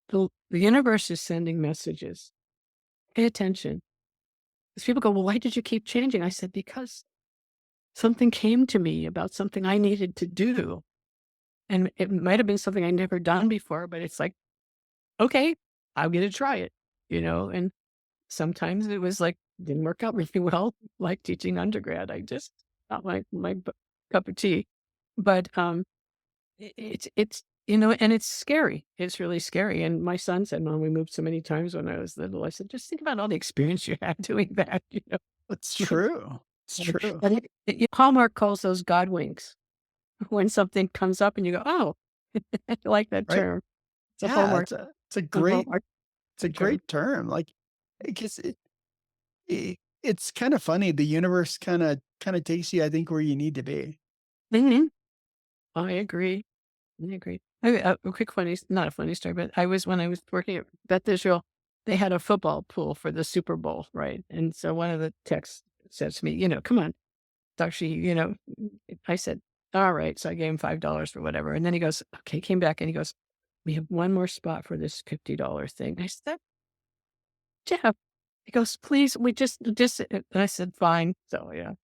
The universe is sending messages. Pay attention. Because people go, "Well, why did you keep changing?" I said, "Because something came to me about something I needed to do, and it might have been something I never done before, but it's like, okay, I'm gonna try it," and sometimes it was like, didn't work out really well, like teaching undergrad. I just not my cup of tea. But, it's and it's scary. It's really scary, and my son said, "Mom, we moved so many times when I was little." I said, "Just think about all the experience you had doing that,"
It's true. It's true.
And Hallmark calls those God winks when something comes up and you go, "Oh," I like that
Right?
term. It's a
Yeah,
Hallmark
it's a
Hallmark term.
great term. Like, because it's kind of funny. The universe kind of takes you, I think, where you need to be.
Mhm. I agree. I agree. A quick not a funny story, but when I was working at Beth Israel, they had a football pool for the Super Bowl, right? And so one of the techs says to me, "Come on, Dr. Sheehy," I said, "All right." So I gave him $5 for whatever. And then he goes, okay, came back and he goes, "We have one more spot for this $50 thing." I said, "Jeff," he goes, "Please, we just," and I said, "Fine." So yeah,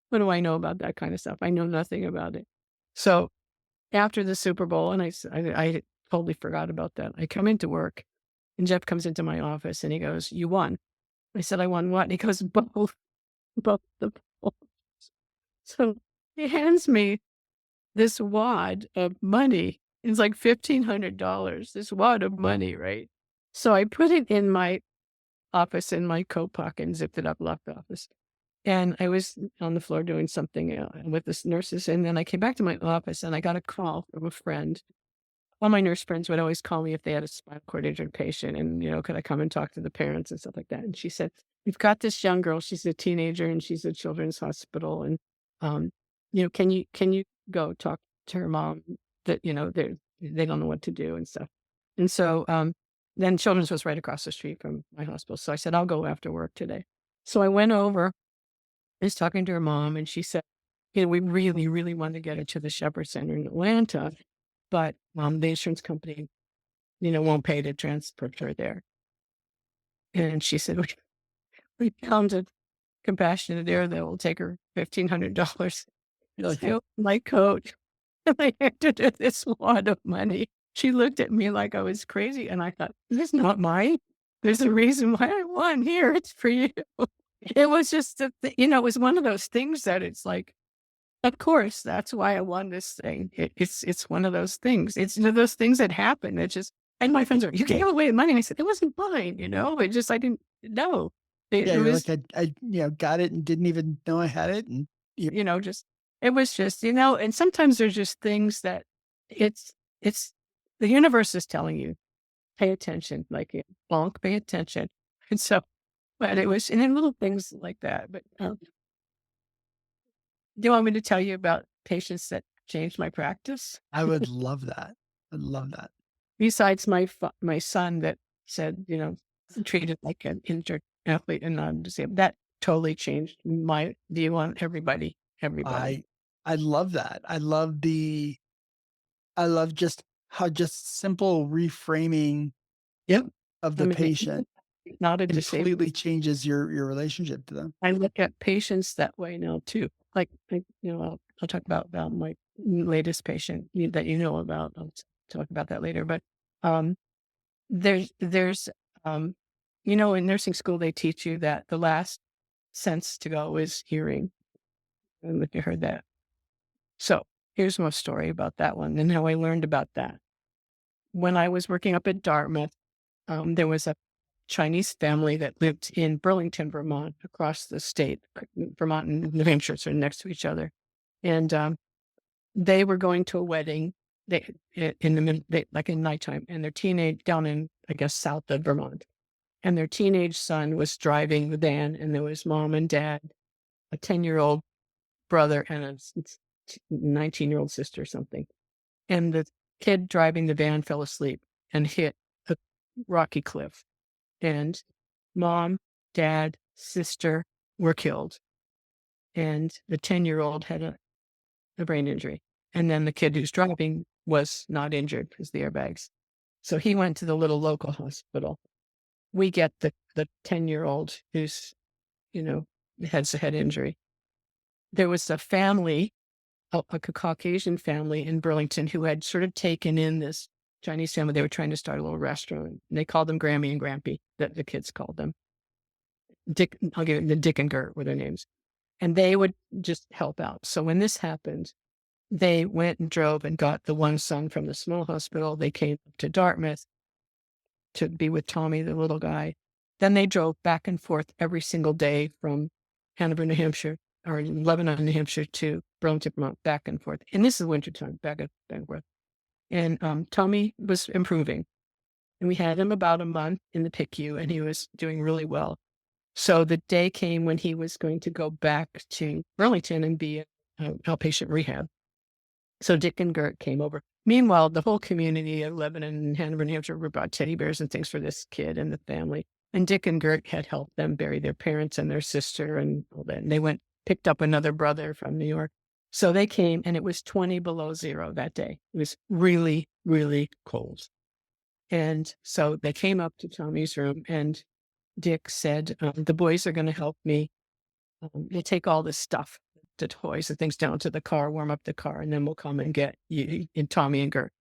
what do I know about that kind of stuff? I know nothing about it. So after the Super Bowl, and I totally forgot about that. I come into work, and Jeff comes into my office, and he goes, "You won." I said, "I won what?" And he goes, both the polls." So he hands me this wad of money. It's like $1,500, this wad of money, right? So I put it in my office in my coat pocket and zipped it up, left the office. And I was on the floor doing something with the nurses. And then I came back to my office and I got a call from a friend. All my nurse friends would always call me if they had a spinal cord injured patient and, could I come and talk to the parents and stuff like that. And she said, "We've got this young girl. She's a teenager and she's at Children's Hospital. And, um, can you go talk to her mom that, they don't know what to do and stuff." And so, then Children's was right across the street from my hospital. So I said, "I'll go after work today." So I went over, I was talking to her mom and she said, "We really, really want to get her to the Shepherd Center in Atlanta, but, the insurance company won't pay to transport her there. And she said, we found a compassionate there that will take her $1,500.
You're
So
like,
I opened my coat and I handed her this wad of money. She looked at me like I was crazy, and I thought, "This is not mine. There's a reason why I won. Here, it's for you." It was just it was one of those things that it's like, of course, that's why I won this thing. It's one of those things. It's one of those things that happen. It just and my friends are, "You gave away the money." And I said, "It wasn't mine, It just I didn't know."
yeah,
It
you're
was
like, got it and didn't even know I had it. And
just it was just, and sometimes there's just things that it's the universe is telling you, pay attention, like, bonk, pay attention. And so, but it was, and then little things like that. But do you want me to tell you about patients that changed my practice?
I would love that. I'd love that.
Besides my son that said, treated like an injured athlete and not disabled, that totally changed my view on everybody.
I I love that. I love just how just simple reframing
Yep.
of
I
the
mean,
patient
not a disabled.
completely changes your relationship to them.
I look at patients that way now too. Like, I'll talk about my latest patient that about. I'll talk about that later. But um, there's in nursing school they teach you that the last sense to go is hearing. I don't know if you heard that. So here's my story about that one and how I learned about that. When I was working up at Dartmouth, there was a Chinese family that lived in Burlington, Vermont, across the state. Vermont and New Hampshire are next to each other. And they were going to a wedding in the like in nighttime, and their teenage down in, I guess, south of Vermont. And their teenage son was driving the van, and there was mom and dad, a 10-year-old brother, and a 19-year-old sister or something. And the kid driving the van fell asleep and hit a rocky cliff. And mom, dad, sister were killed. And the 10-year-old had a brain injury. And then the kid who's driving was not injured because the airbags. So he went to the little local hospital. We get the 10-year-old who's, has a head injury. There was a family, a Caucasian family in Burlington who had sort of taken in this Chinese family. They were trying to start a little restaurant. And they called them Grammy and Grampy, that the kids called them. I'll give it the Dick and Gert were their names. And they would just help out. So when this happened, they went and drove and got the one son from the small hospital. They came to Dartmouth to be with Tommy, the little guy. Then they drove back and forth every single day from Hanover, New Hampshire, or Lebanon, New Hampshire to Burlington, Vermont, back and forth. And this is wintertime, back and forth. And Tommy was improving. And we had him about a month in the PICU, and he was doing really well. So the day came when he was going to go back to Burlington and be in outpatient rehab. So Dick and Gert came over. Meanwhile, the whole community of Lebanon and Hanover, New Hampshire, brought teddy bears and things for this kid and the family. And Dick and Gert had helped them bury their parents and their sister and all that. And they picked up another brother from New York. So they came, and it was 20 below zero that day. It was really, really cold. And so they came up to Tommy's room, and Dick said, the boys are going to help me. We'll take all this stuff, the toys and things, down to the car, warm up the car, and then we'll come and get you and Tommy and Gert.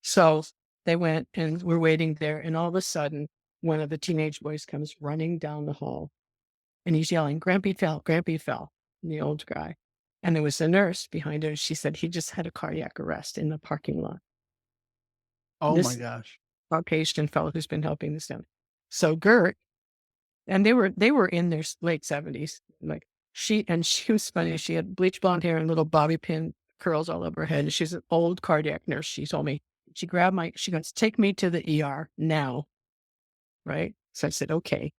So they went, and we're waiting there. And all of a sudden, one of the teenage boys comes running down the hall, and he's yelling, Grampy fell, the old guy. And there was a nurse behind her. And she said he just had a cardiac arrest in the parking lot.
Oh my
This
gosh.
Caucasian fellow who's been helping this down. So Gert, and they were in their late 70s. Like she was funny. She had bleach blonde hair and little bobby pin curls all over her head. And she's an old cardiac nurse. She told me, she goes, take me to the ER now. Right. So I said, okay.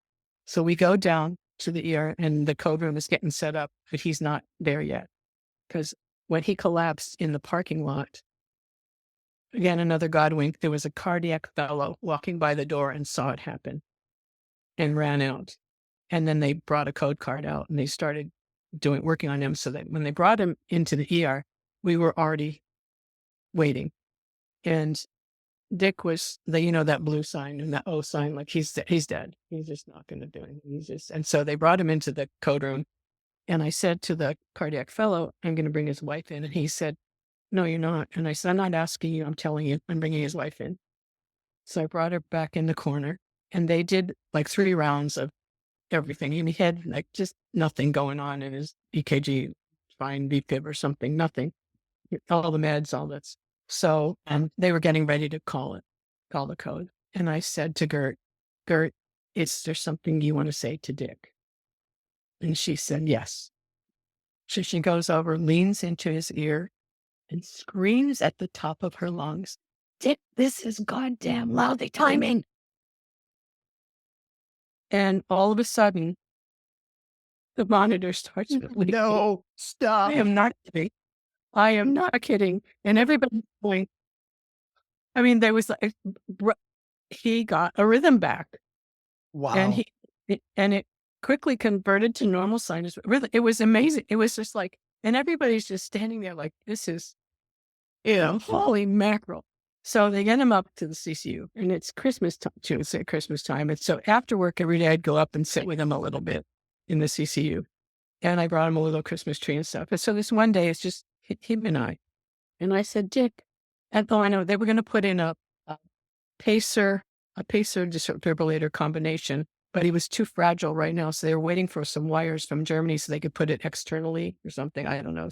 So we go down to the ER, and the code room is getting set up, but he's not there yet. Because when he collapsed in the parking lot, again, another God wink, there was a cardiac fellow walking by the door and saw it happen and ran out. And then they brought a code card out, and they started working on him, so that when they brought him into the ER, we were already waiting. And Dick was that blue sign and that O sign, like he's dead. He's just not going to do anything. And so they brought him into the code room. And I said to the cardiac fellow, I'm going to bring his wife in. And he said, no, you're not. And I said, I'm not asking you. I'm telling you, I'm bringing his wife in. So I brought her back in the corner and they did like 3 rounds of everything. And he had like just nothing going on in his EKG, fine, VFib or something, nothing. All the meds, all this. So they were getting ready to call the code. And I said to Gert, is there something you want to say to Dick? And she said, yes. So she goes over, leans into his ear and screams at the top of her lungs, Dick, this is goddamn lousy timing. And all of a sudden, the monitor starts bleeping.
No, stop.
I am not kidding. I am not kidding. And everybody's going, I mean, there was like, he got a rhythm back. And
Wow.
and it quickly converted to normal sinus rhythm. It was amazing. It was just like, and everybody's just standing there like, this is, holy mackerel. So they get him up to the CCU and it's Christmas time too. It's at Christmas time. And so after work every day I'd go up and sit with him a little bit in the CCU. And I brought him a little Christmas tree and stuff. And so this one day it's just him and I. And I said, Dick, and I know they were going to put in a pacer defibrillator combination, but he was too fragile right now. So they were waiting for some wires from Germany so they could put it externally or something. I don't know.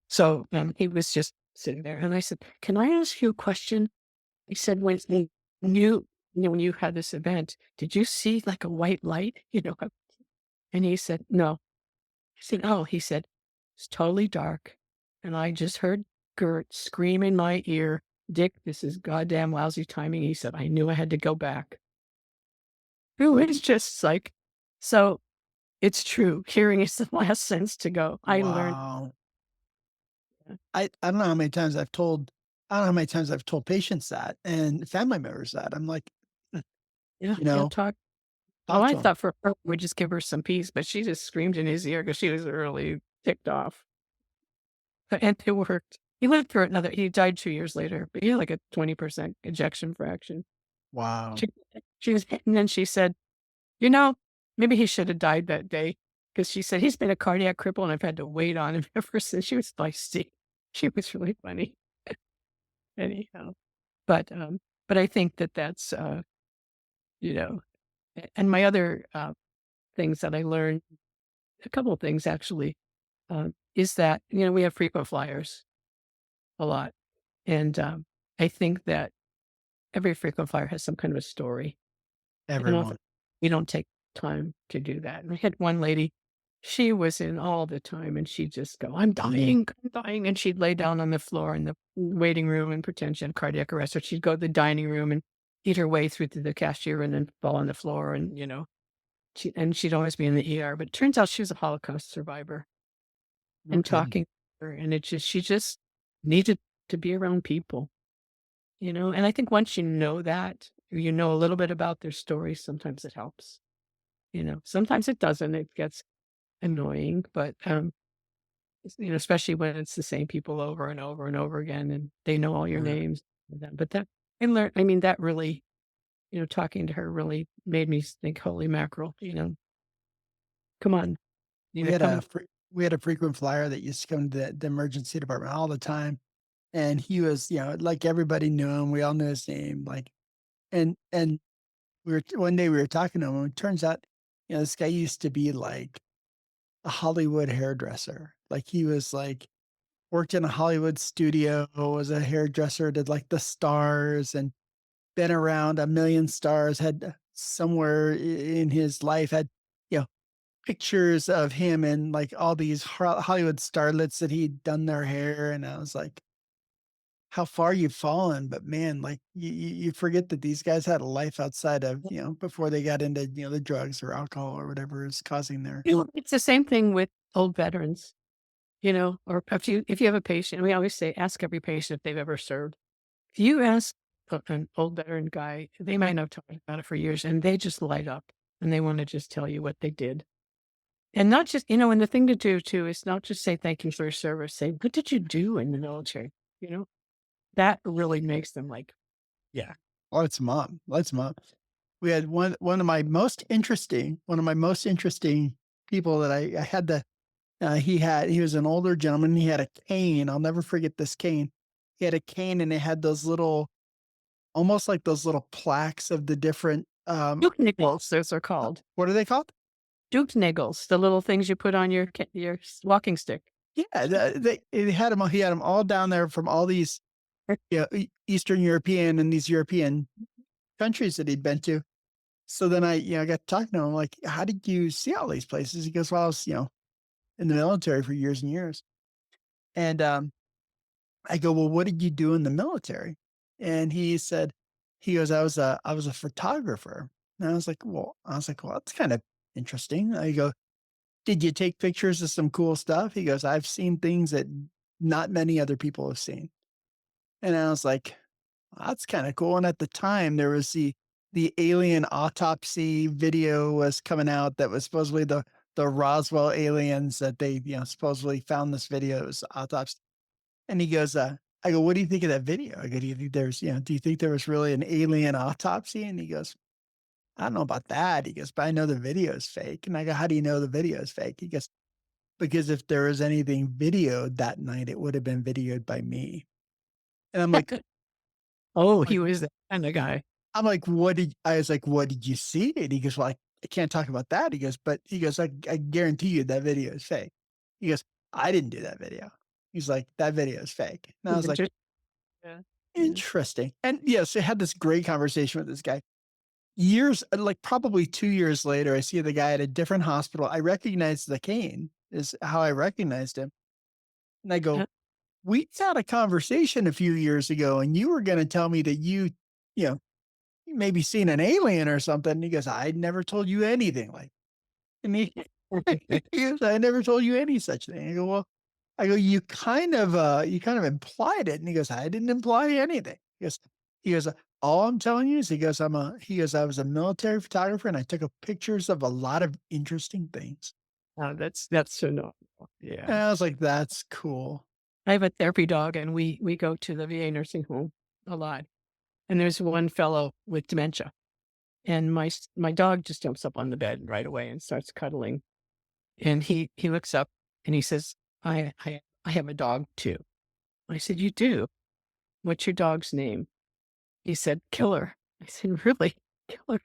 So he was just sitting there. And I said, can I ask you a question? He said, when you had this event, did you see like a white light? And he said, no. I said, oh, he said, it's totally dark. And I just heard Gert scream in my ear, Dick, this is goddamn lousy timing. He said, I knew I had to go back. It was just like, so it's true. Hearing is the last sense to go. I learned.
Wow.
Yeah.
I don't know how many times I've told patients that and family members that. I'm like,
Yeah.
you know,
Talk. Oh,
talk
I
to them.
thought for her, we'd just give her some peace, but she just screamed in his ear because she was really ticked off. And it worked. He lived through it he died 2 years later, but he had like a 20% ejection fraction.
Wow.
She was, and then she said, maybe he should have died that day because she said he's been a cardiac cripple and I've had to wait on him ever since. She was feisty. She was really funny. Anyhow, but I think that's and my other things that I learned, a couple of things actually, is that we have frequent flyers a lot, and I think that every frequent flyer has some kind of a story. And
Everyone.
often we don't take time to do that. And I had one lady, she was in all the time and she'd just go, I'm dying. And she'd lay down on the floor in the waiting room and pretend she had cardiac arrest. Or she'd go to the dining room and eat her way through to the cashier and then fall on the floor. And, she'd always be in the ER. But it turns out she was a Holocaust survivor.
No
And
kidding.
talking to her, and she just needed to be around people. And I think once you know that, you know a little bit about their story, sometimes it helps. Sometimes it doesn't. It gets annoying, but especially when it's the same people over and over and over again, and they know all your
Yeah.
names. But that I learned. I mean, that really, talking to her really made me think, holy mackerel! Come on,
We had
come.
a frequent flyer that used to come to the emergency department all the time. And he was, like everybody knew him. We all knew his name. Like, and one day we were talking to him and it turns out, this guy used to be like a Hollywood hairdresser. Like he was like, worked in a Hollywood studio, was a hairdresser, did like the stars and been around a million stars, had somewhere in his life had, pictures of him and like all these Hollywood starlets that he'd done their hair. And I was like, how far you've fallen, but man, like you forget that these guys had a life outside of, before they got into, the drugs or alcohol or whatever is causing their.
It's the same thing with old veterans. Or if you have a patient, we always say, ask every patient if they've ever served. If you ask an old veteran guy, they might not have talked about it for years, and they just light up, and they want to just tell you what they did. And not just, and the thing to do too is not just say thank you for your service, say, what did you do in the military? That really makes them like, Yeah.
Lights him up. Lights him up. We had one of my most interesting people that I had the he was an older gentleman. He had a cane. I'll never forget this cane. He had a cane and it had those little, almost like those little plaques of the different,
Duke nickels, those are called.
what are they called?
Duke niggles, the little things you put on your walking stick.
Yeah, they had them. He had them all down there from all these, Eastern European and these European countries that he'd been to. So then I got talking to him. I'm like, how did you see all these places? He goes, well, I was, in the military for years and years. And I go, well, what did you do in the military? And he goes, I was a photographer. And I was like, well, that's kind of interesting. I go, did you take pictures of some cool stuff? He goes, I've seen things that not many other people have seen. And I was like, that's kind of cool. And at the time, there was the alien autopsy video was coming out that was supposedly the Roswell aliens that they supposedly found this video. It was autopsy. And he goes, I go, what do you think of that video? I go, do you think there was really an alien autopsy? And he goes, I don't know about that. He goes, but I know the video is fake. And I go, how do you know the video is fake? He goes, because if there was anything videoed that night, it would have been videoed by me. And
Oh,
like,
he was that kinda guy.
I was like, what did you see? And he goes, well, I can't talk about that. He goes, I guarantee you that video is fake. He goes, I didn't do that video. He's like, that video is fake. And I was like,
Inter Yeah, yeah.
interesting. And yes, I had this great conversation with this guy. Years, like probably 2 years later, I see the guy at a different hospital. I recognize the cane is how I recognized him. And I go,
Uh,
we had a conversation a few years ago and you were going to tell me that you know, you maybe seen an alien or something. And he goes, I never told you anything like, and he goes, I never told you any such thing. I go, well, you kind of implied it. And he goes, I didn't imply anything. He goes, all I'm telling you is he goes, I was a military photographer and I took pictures of a lot of interesting things.
Oh, that's so normal.
And
Yeah.
I was like, that's cool.
I have a therapy dog, and we go to the VA nursing home a lot, and there's one fellow with dementia, and my dog just jumps up on the bed right away and starts cuddling, and he looks up and he says, "I have a dog too." I said, "You do? What's your dog's name?" He said, "Killer." I said, "Really? Killer?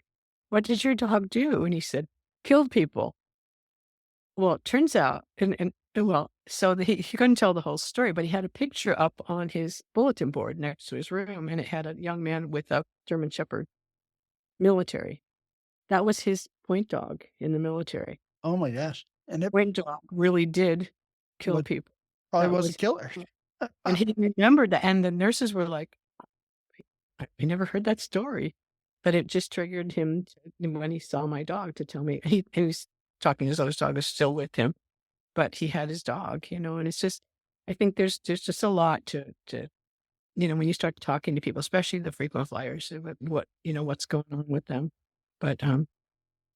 What did your dog do?" And he said, "Killed people." Well, it turns out well, so he couldn't tell the whole story, but he had a picture up on his bulletin board next to his room, and it had a young man with a German Shepherd, military. That was his point dog in the military.
Oh my gosh. And it
Point dog really did kill
was,
people.
probably
That
was a
was
killer.
and he remembered that, and the nurses were like, "I never heard that story," but it just triggered him when he saw my dog to tell me he was talking his other dog is still with him. But he had his dog, and it's just I think there's just a lot to when you start talking to people, especially the frequent flyers, what's going on with them. But,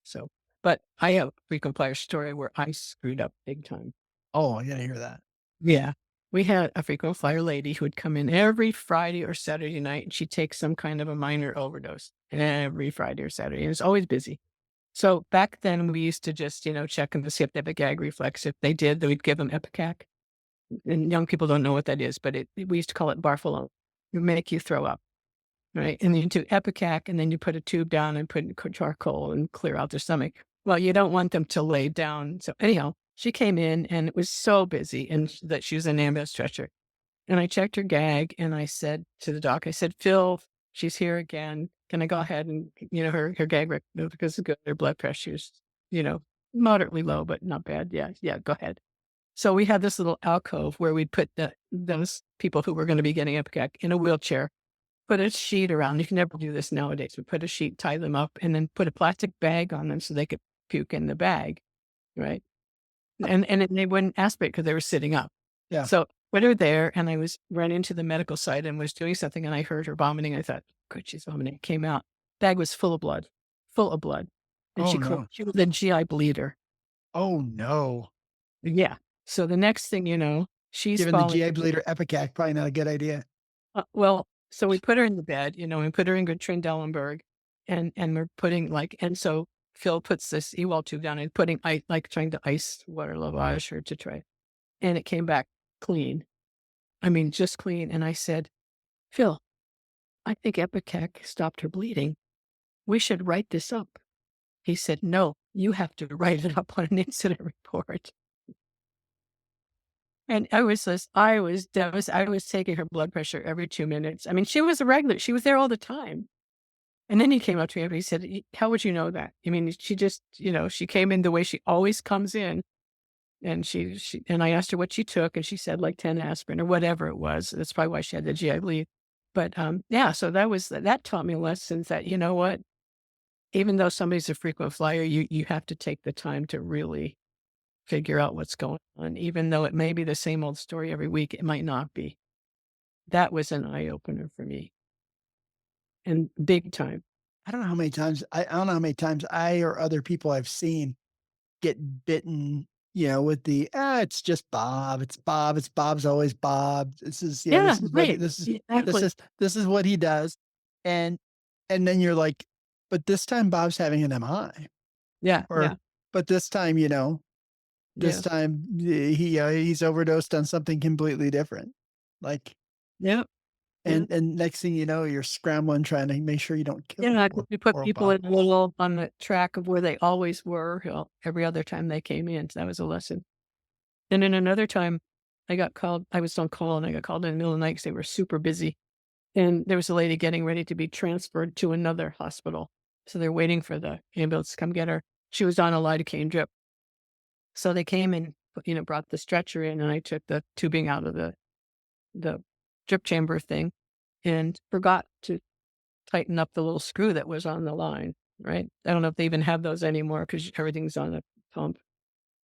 so but I have a frequent flyer story where I screwed up big time.
Oh, I gotta hear that.
Yeah. We had a frequent flyer lady who would come in every Friday or Saturday night, and she'd take some kind of a minor overdose every Friday or Saturday, and it's always busy. So back then, we used to just, check them to see if they have a gag reflex. If they did, then we'd give them Epicac. And young people don't know what that is, but we used to call it Barfalone. It would make you throw up, right? And then you do Epicac, and then you put a tube down and put charcoal and clear out their stomach. Well, you don't want them to lay down. So anyhow, she came in, and it was so busy, and that she was an ambulance stretcher. And I checked her gag, and I said to the doc, I said, "Phil, she's here again. Can I go ahead and, her gag because it's good. Her blood pressure's, moderately low, but not bad. Yeah, yeah, go ahead." So we had this little alcove where we'd put those people who were going to be getting Epicac in a wheelchair, put a sheet around. You can never do this nowadays. We put a sheet, tie them up, and then put a plastic bag on them so they could puke in the bag, right? And they wouldn't aspirate because they were sitting up.
Yeah.
So put her there, and I ran into the medical side and was doing something, and I heard her vomiting. I thought, good, she's vomiting. It came out. Bag was full of blood, full of blood. And
Oh no.
she was a GI bleeder.
Oh no.
Yeah. So the next thing you know, she's
Giving the
falling.
GI bleeder Epicac, probably not a good idea.
Well, So we put her in the bed, we put her in good Trendelenburg, and we're putting, and so Phil puts this Ewald tube down and putting trying to ice water lavage her to try, and it came back clean. I mean, just clean, and I said, "Phil, I think Epicac stopped her bleeding. We should write this up." He said, "No, you have to write it up on an incident report." And I was devastated. I was taking her blood pressure every 2 minutes. I mean, she was a regular. She was there all the time. And then he came up to me and he said, How would you know that? I mean, she just, she came in the way she always comes in. And and I asked her what she took, and she said like 10 aspirin or whatever it was. That's probably why she had the GI bleed. But yeah, so that taught me lessons that, you know what, even though somebody's a frequent flyer, you have to take the time to really figure out what's going on. Even though it may be the same old story every week, it might not be. That was an eye opener for me, and big time.
I don't know how many times I don't know how many times I or other people I've seen get bitten, with the, it's just Bob. It's Bob. It's Bob's always Bob.
Yeah,
This is what
right. Exactly.
this is what he does. And and then you're like, but this time Bob's having an MI.
Yeah,
Or
yeah,
but this time, this
yeah,
time he's overdosed on something completely different. Like,
yeah, yeah.
and next thing you know, you're scrambling trying to make sure you don't kill
Yeah,
poor
'cause we put
poor
people
Bob.
in a little on the track of where they always were, every other time they came in, so that was a lesson. And then another time, I was on call, and I got called in the middle of the night because they were super busy, and there was a lady getting ready to be transferred to another hospital, so they're waiting for the ambulance to come get her. She was on a lidocaine drip. So they came and, brought the stretcher in, and I took the tubing out of the drip chamber thing and forgot to tighten up the little screw that was on the line, right? I don't know if they even have those anymore because everything's on a pump.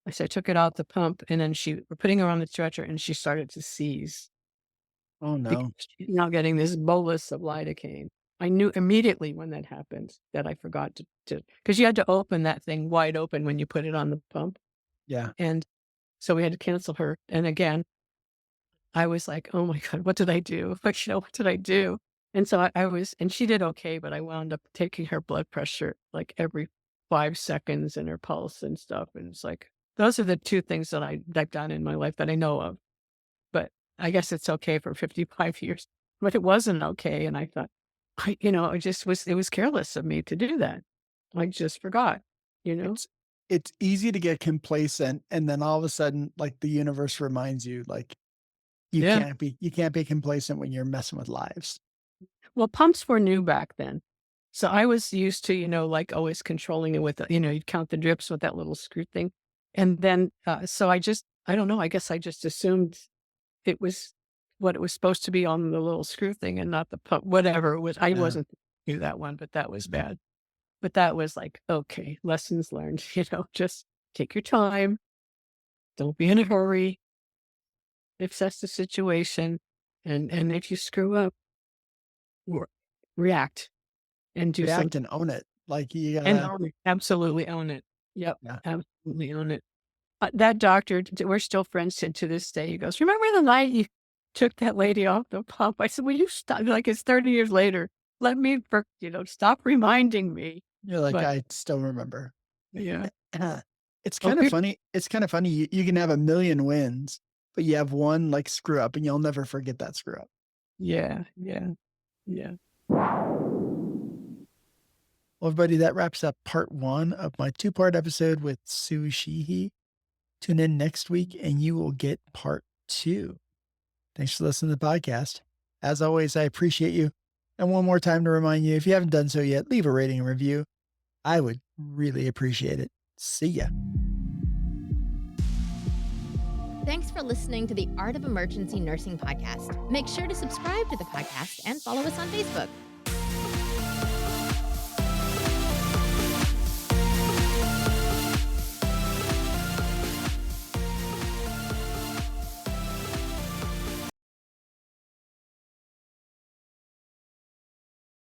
I took it out the pump, and then we're putting her on the stretcher, and she started to seize
Oh,
because
no.
she's now getting this bolus of lidocaine. I knew immediately when that happened that I forgot because you had to open that thing wide open when you put it on the pump.
Yeah.
And so we had to cancel her. And again, I was like, "Oh my god, what did I do?" Like, what did I do? And so and she did okay, but I wound up taking her blood pressure, like, every 5 seconds, and her pulse and stuff, and it's like, those are the 2 things that I've done in my life that I know of, but I guess it's okay for 55 years, but it wasn't okay, and I thought, it was careless of me to do that. I just forgot, you know?
It's it's easy to get complacent, and then all of a sudden, like, the universe reminds you, like,
Yeah.
you can't be complacent when you're messing with lives.
Well, pumps were new back then. So I was used to, always controlling it with, you'd count the drips with that little screw thing. And then, so I don't know, I guess I just assumed it was what it was supposed to be on the little screw thing and not the pump, whatever it was. I
Yeah.
wasn't do that one, but that was bad. But that was like, okay, lessons learned, just take your time. Don't be in a hurry. Assess the situation. And if you screw up, re- react and do
React
something.
and own it. Like, you
And
gotta
own it. Absolutely own it. Yep,
yeah.
absolutely own it. That doctor, we're still friends to this day. He goes, "Remember the night you took that lady off the pump?" I said, "Will you stop?" Like, it's 30 years later. Let me stop reminding me.
You're like,
But
"I still remember."
yeah.
It's
Okay.
kinda funny, you can have a million wins, but you have one, like, screw up, and you'll never forget that screw up.
Yeah, yeah, yeah.
Well, everybody, that wraps up part 1 of my two-part episode with Sue Sheehy. Tune in next week, and you will get part 2. Thanks for listening to the podcast. As always, I appreciate you. And one more time to remind you, if you haven't done so yet, leave a rating and review. I would really appreciate it. See ya.
Thanks for listening to the Art of Emergency Nursing podcast. Make sure to subscribe to the podcast and follow us on Facebook.